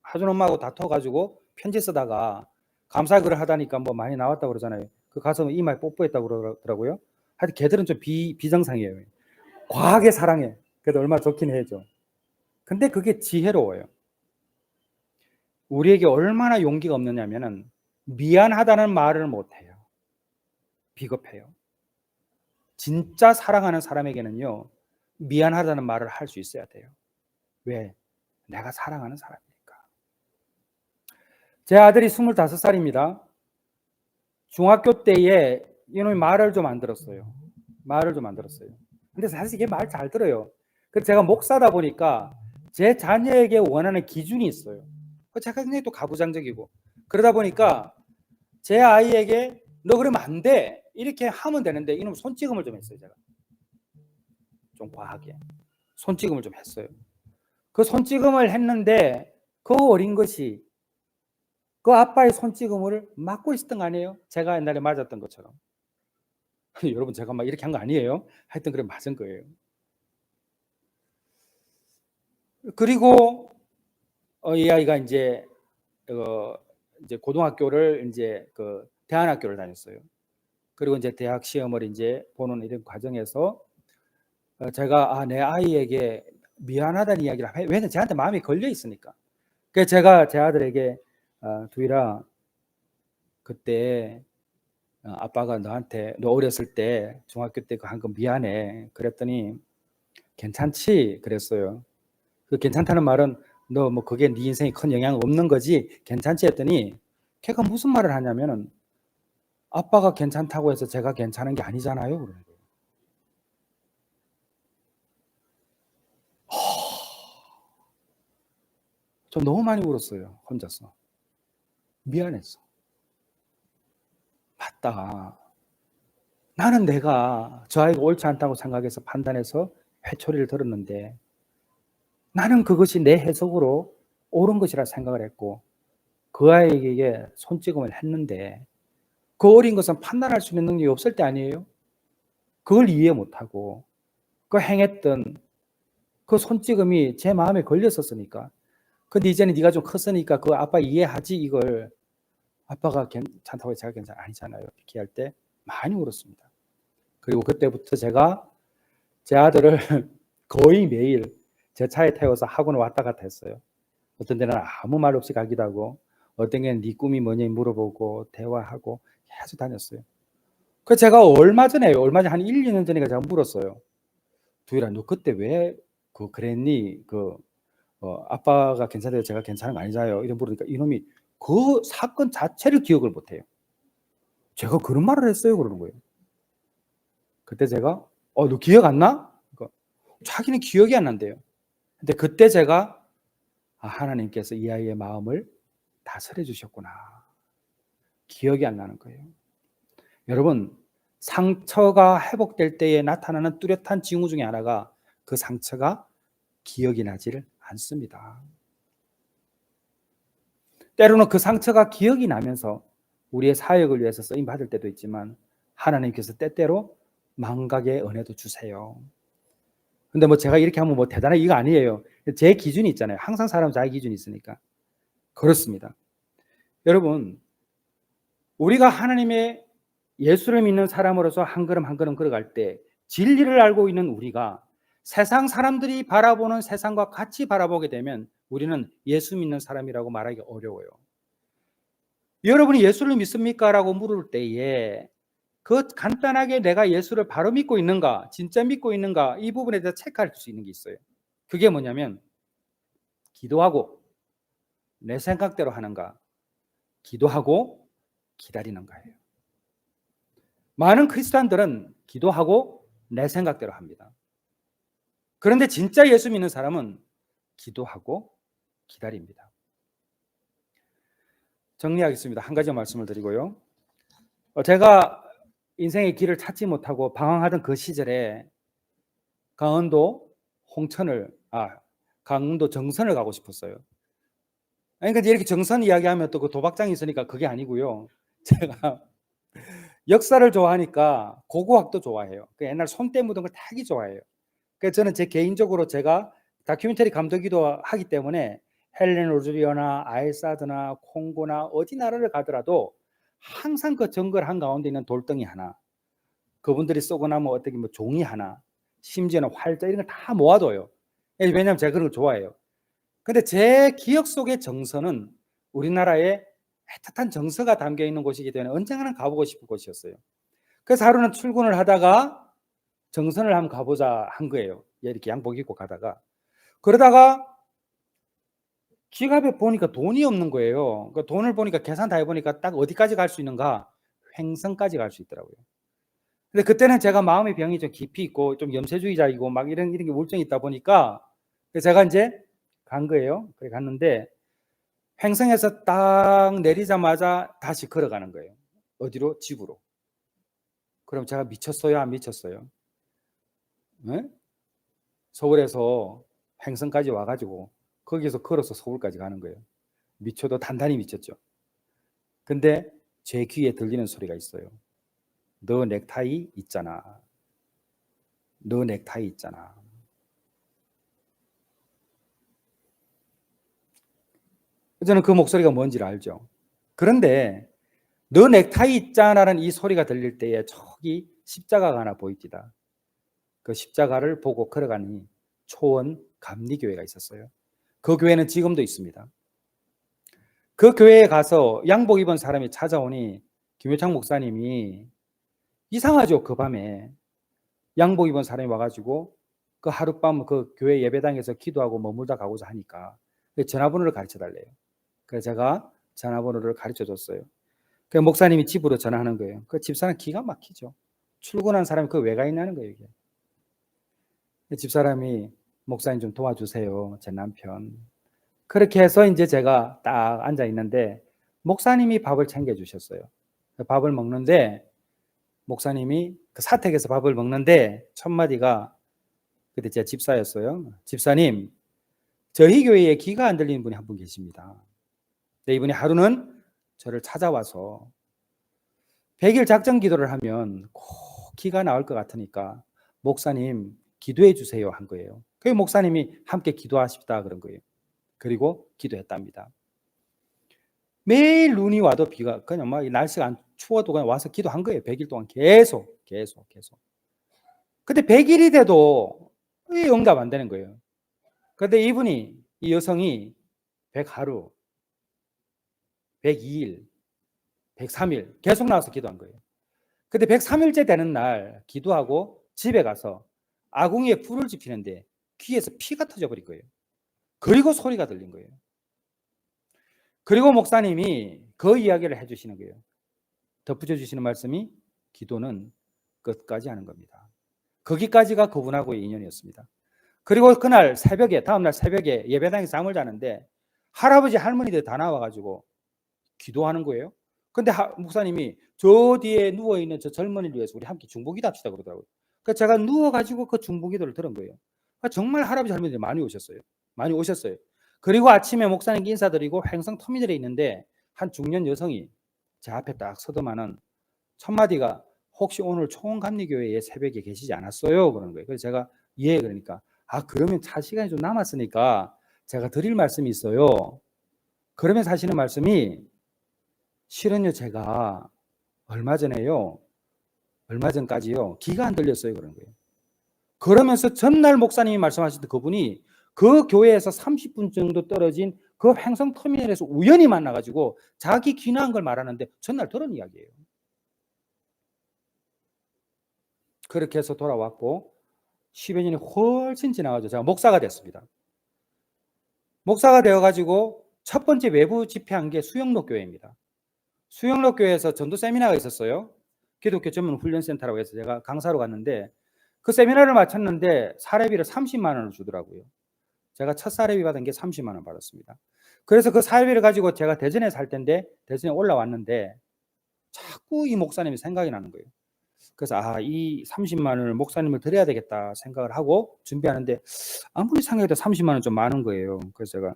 하준 엄마하고 다퉈가지고 편지 쓰다가 감사글을 하다니까 뭐 많이 나왔다고 그러잖아요. 그 가서 이마에 뽀뽀했다고 그러더라고요. 하여튼 걔들은 좀 비정상이에요. 과하게 사랑해. 그래도 얼마나 좋긴 해죠. 근데 그게 지혜로워요. 우리에게 얼마나 용기가 없느냐면은 미안하다는 말을 못해요. 비겁해요. 진짜 사랑하는 사람에게는요, 미안하다는 말을 할 수 있어야 돼요. 왜? 내가 사랑하는 사람이니까. 제 아들이 25살입니다. 중학교 때에 이놈이 말을 좀 안 들었어요. 근데 사실 이게 말 잘 들어요. 그래서 제가 목사다 보니까 제 자녀에게 원하는 기준이 있어요. 제가 굉장히 또 가부장적이고 그러다 보니까 제 아이에게 너 그러면 안 돼. 이렇게 하면 되는데 이놈 손찌검을 좀 했어요. 제가 좀 과하게 손찌검을 좀 했어요. 그 손찌검을 했는데 그 어린 것이 그 아빠의 손찌검을 맞고 있었던 거 아니에요? 제가 옛날에 맞았던 것처럼. 여러분 제가 막 이렇게 한 거 아니에요? 하여튼 그래 맞은 거예요. 그리고 이 아이가 이제 고등학교를 이제 그 대안학교를 다녔어요. 그리고 이제 대학 시험을 이제 보는 이런 과정에서 제가 내 아이에게 미안하다는 이야기를 왜냐면 저한테 마음이 걸려 있으니까. 그래서 제가 제 아들에게 두일아 그때 아빠가 너한테 너 어렸을 때 중학교 때 그 한 거 미안해 그랬더니 괜찮지 그랬어요. 그 괜찮다는 말은 너 뭐 그게 네 인생에 큰 영향 없는 거지 괜찮지 했더니 걔가 무슨 말을 하냐면은 아빠가 괜찮다고 해서 제가 괜찮은 게 아니잖아요 그러는 거예요. 저 너무 많이 울었어요. 혼자서. 미안했어. 맞다. 나는 내가 저 아이가 옳지 않다고 생각해서 판단해서 회초리를 들었는데 나는 그것이 내 해석으로 옳은 것이라 생각을 했고 그 아이에게 손찌검을 했는데 그 어린 것은 판단할 수 있는 능력이 없을 때 아니에요? 그걸 이해 못하고 그 행했던 그 손찌검이 제 마음에 걸렸었으니까 근데 이제는 네가 좀 컸으니까 그 아빠 이해하지 이걸 아빠가 괜찮다고 해서 제가 괜찮아 아니잖아요. 이렇게 할 때 많이 울었습니다. 그리고 그때부터 제가 제 아들을 거의 매일 제 차에 태워서 학원을 왔다 갔다 했어요. 어떤 데는 아무 말 없이 가기도 하고 어떤 데는 네 꿈이 뭐냐 물어보고 대화하고 계속 다녔어요. 그래서 제가 얼마 전에 한 1, 2년 전에 제가 물었어요. 두일아 너 그때 왜 그랬니? 아빠가 괜찮아요 제가 괜찮은 거 아니잖아요. 이런 물으니까 이놈이 그 사건 자체를 기억을 못해요. 제가 그런 말을 했어요 그러는 거예요. 그때 제가 너 기억 안 나? 그러니까 자기는 기억이 안 난대요. 근데 그때 제가 하나님께서 이 아이의 마음을 다스려 주셨구나. 기억이 안 나는 거예요. 여러분 상처가 회복될 때에 나타나는 뚜렷한 징후 중에 하나가 그 상처가 기억이 나지를 않습니다. 때로는 그 상처가 기억이 나면서 우리의 사역을 위해서 쓰임 받을 때도 있지만 하나님께서 때때로 망각의 은혜도 주세요. 근데 제가 이렇게 하면 대단한 이거 아니에요. 제 기준이 있잖아요. 항상 사람 자기 기준이 있으니까. 그렇습니다. 여러분, 우리가 하나님의 예수를 믿는 사람으로서 한 걸음 한 걸음 걸어갈 때 진리를 알고 있는 우리가 세상 사람들이 바라보는 세상과 같이 바라보게 되면 우리는 예수 믿는 사람이라고 말하기 어려워요. 여러분이 예수를 믿습니까? 라고 물을 때에 그 간단하게 내가 예수를 바로 믿고 있는가, 진짜 믿고 있는가 이 부분에 대해서 체크할 수 있는 게 있어요. 그게 뭐냐면 기도하고 내 생각대로 하는가, 기도하고 기다리는가예요. 많은 크리스찬들은 기도하고 내 생각대로 합니다. 그런데 진짜 예수 믿는 사람은 기도하고 기다립니다. 정리하겠습니다. 한 가지 말씀을 드리고요. 제가 인생의 길을 찾지 못하고 방황하던 그 시절에 강원도 홍천을 강원도 정선을 가고 싶었어요. 아니 근데 이렇게 정선 이야기하면 또 그 도박장이 있으니까 그게 아니고요. 제가 역사를 좋아하니까 고고학도 좋아해요. 그 옛날 손때 묻은 걸 타기 좋아해요. 그래서 저는 제 개인적으로 제가 다큐멘터리 감독이기도 하기 때문에 헬렌 로즈비어나 아일사드나 콩고나 어디 나라를 가더라도 항상 그 정글 한가운데 있는 돌덩이 하나, 그분들이 쏘고 나면 어떻게 뭐 종이 하나, 심지어는 활자 이런 걸 다 모아둬요. 왜냐하면 제가 그런 걸 좋아해요. 근데 제 기억 속의 정서는 우리나라의 애틋한 정서가 담겨 있는 곳이기 때문에 언젠가는 가보고 싶은 곳이었어요. 그래서 하루는 출근을 하다가 정선을 한번 가보자 한 거예요. 이렇게 양복 입고 가다가. 그러다가 지갑에 보니까 돈이 없는 거예요. 그 돈을 보니까 계산 다 해보니까 딱 어디까지 갈 수 있는가? 횡성까지 갈 수 있더라고요. 근데 그때는 제가 마음의 병이 좀 깊이 있고 좀 염세주의자이고 막 이런 게 우울증이 있다 보니까 제가 이제 간 거예요. 그래 갔는데 횡성에서 딱 내리자마자 다시 걸어가는 거예요. 어디로? 집으로. 그럼 제가 미쳤어요? 안 미쳤어요? 네? 서울에서 횡성까지 와가지고 거기서 걸어서 서울까지 가는 거예요. 미쳐도 단단히 미쳤죠. 근데 제 귀에 들리는 소리가 있어요. 너 넥타이 있잖아. 너 넥타이 있잖아. 저는 그 목소리가 뭔지를 알죠. 그런데 너 넥타이 있잖아라는 이 소리가 들릴 때에 저기 십자가가 하나 보입니다. 그 십자가를 보고 걸어가니 초원 감리교회가 있었어요. 그 교회는 지금도 있습니다. 그 교회에 가서 양복 입은 사람이 찾아오니 김효창 목사님이 이상하죠. 그 밤에 양복 입은 사람이 와가지고 그 하룻밤 그 교회 예배당에서 기도하고 머물다 가고자 하니까 전화번호를 가르쳐 달래요. 그래서 제가 전화번호를 가르쳐 줬어요. 그 목사님이 집으로 전화하는 거예요. 그 집사람 기가 막히죠. 출근한 사람이 그 왜 가 있냐는 거예요. 이게. 집사람이 목사님 좀 도와주세요. 제 남편. 그렇게 해서 이제 제가 딱 앉아 있는데 목사님이 밥을 챙겨 주셨어요. 밥을 먹는데 목사님이 그 사택에서 밥을 먹는데 첫 마디가 그때 제 집사였어요. 집사님, 저희 교회에 귀가 안 들리는 분이 한 분 계십니다. 근데 이분이 하루는 저를 찾아와서 100일 작전 기도를 하면 꼭 귀가 나올 것 같으니까 목사님 기도해 주세요 한 거예요. 그 목사님이 함께 기도하십시다 그런 거예요. 그리고 기도했답니다. 매일 눈이 와도 비가 그냥 막 날씨가 안 추워도 그냥 와서 기도한 거예요. 100일 동안 계속. 근데 100일이 돼도 응답 안 되는 거예요. 근데 이분이 이 여성이 100하루, 102일, 103일 계속 나와서 기도한 거예요. 근데 103일째 되는 날 기도하고 집에 가서 아궁이에 불을 지피는데 귀에서 피가 터져버린 거예요. 그리고 소리가 들린 거예요. 그리고 목사님이 그 이야기를 해주시는 거예요. 덧붙여 주시는 말씀이 기도는 끝까지 하는 겁니다. 거기까지가 그분하고의 인연이었습니다. 그리고 그날 새벽에 다음날 새벽에 예배당에서 잠을 자는데 할아버지 할머니들 다 나와가지고 기도하는 거예요. 근데 목사님이 저 뒤에 누워있는 저 젊은이를 위해서 우리 함께 중보기도 합시다 그러더라고요. 그러니까 제가 누워가지고 그 중보기도를 들은 거예요. 정말 할아버지 할머니들이 많이 오셨어요. 그리고 아침에 목사님께 인사드리고 횡성 터미널에 있는데 한 중년 여성이 제 앞에 딱 서더만은 첫 마디가 혹시 오늘 초원감리교회에 새벽에 계시지 않았어요? 그러는 거예요. 그래서 제가 예 그러니까 그러면 차 시간이 좀 남았으니까 제가 드릴 말씀이 있어요. 그러면서 하시는 말씀이 실은요 제가 얼마 전까지요 귀가 안 들렸어요 그런 거예요. 그러면서 전날 목사님이 말씀하셨던 그분이 그 교회에서 30분 정도 떨어진 그 횡성 터미널에서 우연히 만나가지고 자기 귀나한 걸 말하는데 전날 들은 이야기예요. 그렇게 해서 돌아왔고 10여 년이 훨씬 지나가지고 제가 목사가 됐습니다. 목사가 되어가지고 첫 번째 외부 집회한 게 수영로 교회입니다. 수영로 교회에서 전도 세미나가 있었어요. 기독교 전문 훈련센터라고 해서 제가 강사로 갔는데 그 세미나를 마쳤는데 사례비를 30만 원을 주더라고요. 제가 첫 사례비 받은 게 30만 원 받았습니다. 그래서 그 사례비를 가지고 제가 대전에 살 텐데 대전에 올라왔는데 자꾸 이 목사님이 생각이 나는 거예요. 그래서 이 30만 원을 목사님을 드려야 되겠다 생각을 하고 준비하는데 아무리 생각해도 30만 원 좀 많은 거예요. 그래서 제가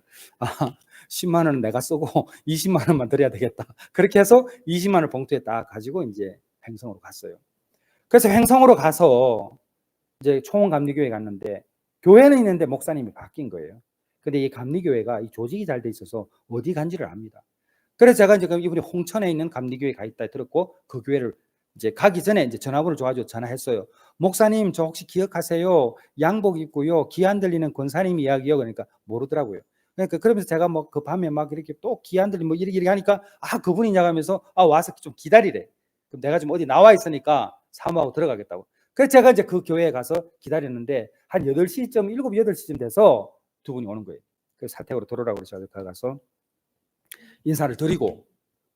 10만 원은 내가 쓰고 20만 원만 드려야 되겠다. 그렇게 해서 20만 원을 봉투에 딱 가지고 이제 횡성으로 갔어요. 그래서 횡성으로 가서 이제 총원감리교회 갔는데 교회는 있는데 목사님이 바뀐 거예요. 근데 이 감리교회가 이 조직이 잘 돼 있어서 어디 간지를 압니다. 그래서 제가 이제 이분이 홍천에 있는 감리교회에 가 있다 들었고 그 교회를 이제 가기 전에 이제 전화번호 줘가지고 전화했어요. 목사님 저 혹시 기억하세요? 양복 입고요. 귀 안 들리는 권사님 이야기요. 그러니까 모르더라고요. 그러니까 그러면서 제가 뭐 그 밤에 막 이렇게 또 귀 안 들리 뭐 이렇게 하니까 그분이냐 하면서 와서 좀 기다리래. 그럼 내가 지금 어디 나와 있으니까 사모하고 들어가겠다고. 그래서 제가 이제 그 교회에 가서 기다렸는데 한 8시쯤 7, 8시쯤 돼서 두 분이 오는 거예요. 그래서 사택으로 들어오라고 그래서 가서 인사를 드리고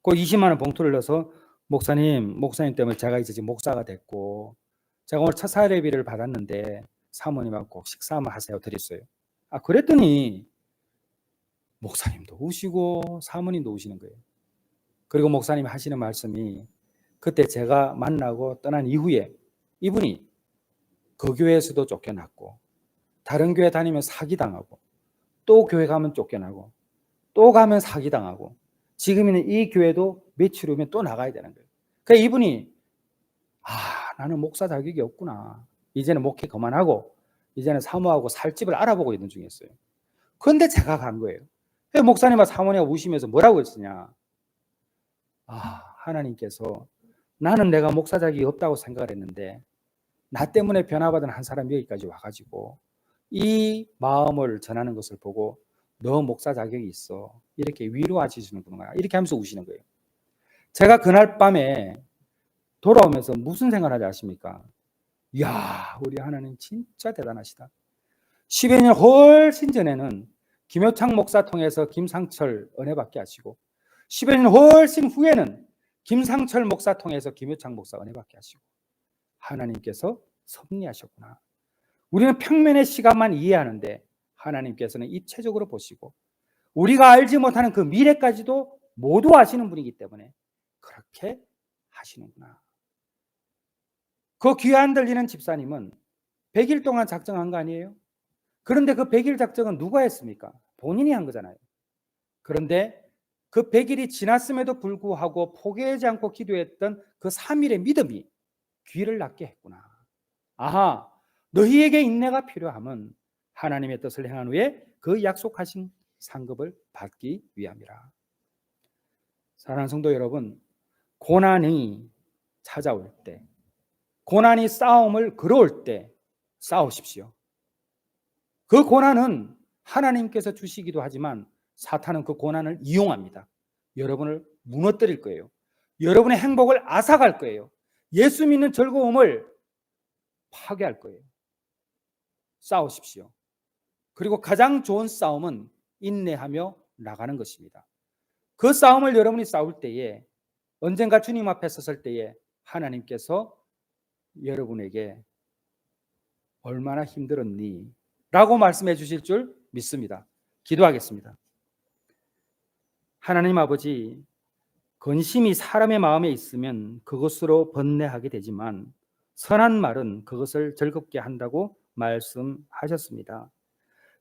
그 20만 원 봉투를 넣어서 목사님 때문에 제가 이제 지금 목사가 됐고 제가 오늘 첫 사례비를 받았는데 사모님하고 꼭 식사 한번 하세요 드렸어요. 그랬더니 목사님도 오시고 사모님도 오시는 거예요. 그리고 목사님이 하시는 말씀이 그때 제가 만나고 떠난 이후에 이분이 그 교회에서도 쫓겨났고 다른 교회 다니면 사기당하고 또 교회 가면 쫓겨나고 또 가면 사기당하고 지금은 이 교회도 며칠 후면 또 나가야 되는 거예요. 그러니까 이분이 나는 목사 자격이 없구나. 이제는 목회 그만하고 이제는 사모하고 살 집을 알아보고 있는 중이었어요. 그런데 제가 간 거예요. 목사님과 사모님이 우시면서 뭐라고 했으냐. 하나님께서 나는 내가 목사 자격이 없다고 생각을 했는데 나 때문에 변화받은 한 사람이 여기까지 와가지고 이 마음을 전하는 것을 보고 너 목사 자격이 있어. 이렇게 위로하시는구나. 이렇게 하면서 우시는 거예요. 제가 그날 밤에 돌아오면서 무슨 생각을 하지 아십니까? 이야, 우리 하나님 진짜 대단하시다. 10여 년 훨씬 전에는 김효창 목사 통해서 김상철 은혜받게 하시고 10여 년 훨씬 후에는 김상철 목사 통해서 김효창 목사 은혜받게 하시고 하나님께서 섭리하셨구나. 우리는 평면의 시각만 이해하는데 하나님께서는 입체적으로 보시고 우리가 알지 못하는 그 미래까지도 모두 아시는 분이기 때문에 그렇게 하시는구나. 그 귀 안 들리는 집사님은 100일 동안 작정한 거 아니에요? 그런데 그 100일 작정은 누가 했습니까? 본인이 한 거잖아요. 그런데 그 100일이 지났음에도 불구하고 포기하지 않고 기도했던 그 3일의 믿음이 귀를 낫게 했구나. 너희에게 인내가 필요함은 하나님의 뜻을 행한 후에 그 약속하신 상급을 받기 위함이라. 사랑하는 성도 여러분, 고난이 찾아올 때, 고난이 싸움을 걸어올 때 싸우십시오. 그 고난은 하나님께서 주시기도 하지만 사탄은 그 고난을 이용합니다. 여러분을 무너뜨릴 거예요. 여러분의 행복을 앗아갈 거예요. 예수 믿는 즐거움을 파괴할 거예요. 싸우십시오. 그리고 가장 좋은 싸움은 인내하며 나가는 것입니다. 그 싸움을 여러분이 싸울 때에 언젠가 주님 앞에 섰을 때에 하나님께서 여러분에게 얼마나 힘들었니? 라고 말씀해 주실 줄 믿습니다. 기도하겠습니다. 하나님 아버지, 근심이 사람의 마음에 있으면 그것으로 번뇌하게 되지만 선한 말은 그것을 즐겁게 한다고 말씀하셨습니다.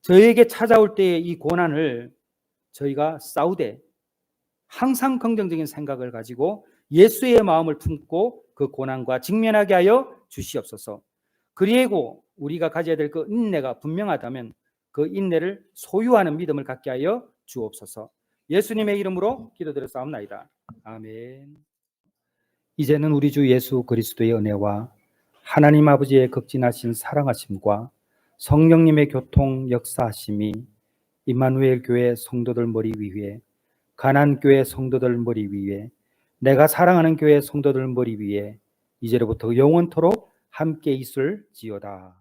저희에게 찾아올 때의 이 고난을 저희가 싸우되 항상 긍정적인 생각을 가지고 예수의 마음을 품고 그 고난과 직면하게 하여 주시옵소서. 그리고 우리가 가져야 될 그 인내가 분명하다면 그 인내를 소유하는 믿음을 갖게 하여 주옵소서. 예수님의 이름으로 기도드렸사옵나이다. 아멘. 이제는 우리 주 예수 그리스도의 은혜와 하나님 아버지의 극진하신 사랑하심과 성령님의 교통 역사하심이 임마누엘 교회 성도들 머리 위에, 가난 교회 성도들 머리 위에, 내가 사랑하는 교회 성도들 머리 위에 이제로부터 영원토록 함께 있을지어다.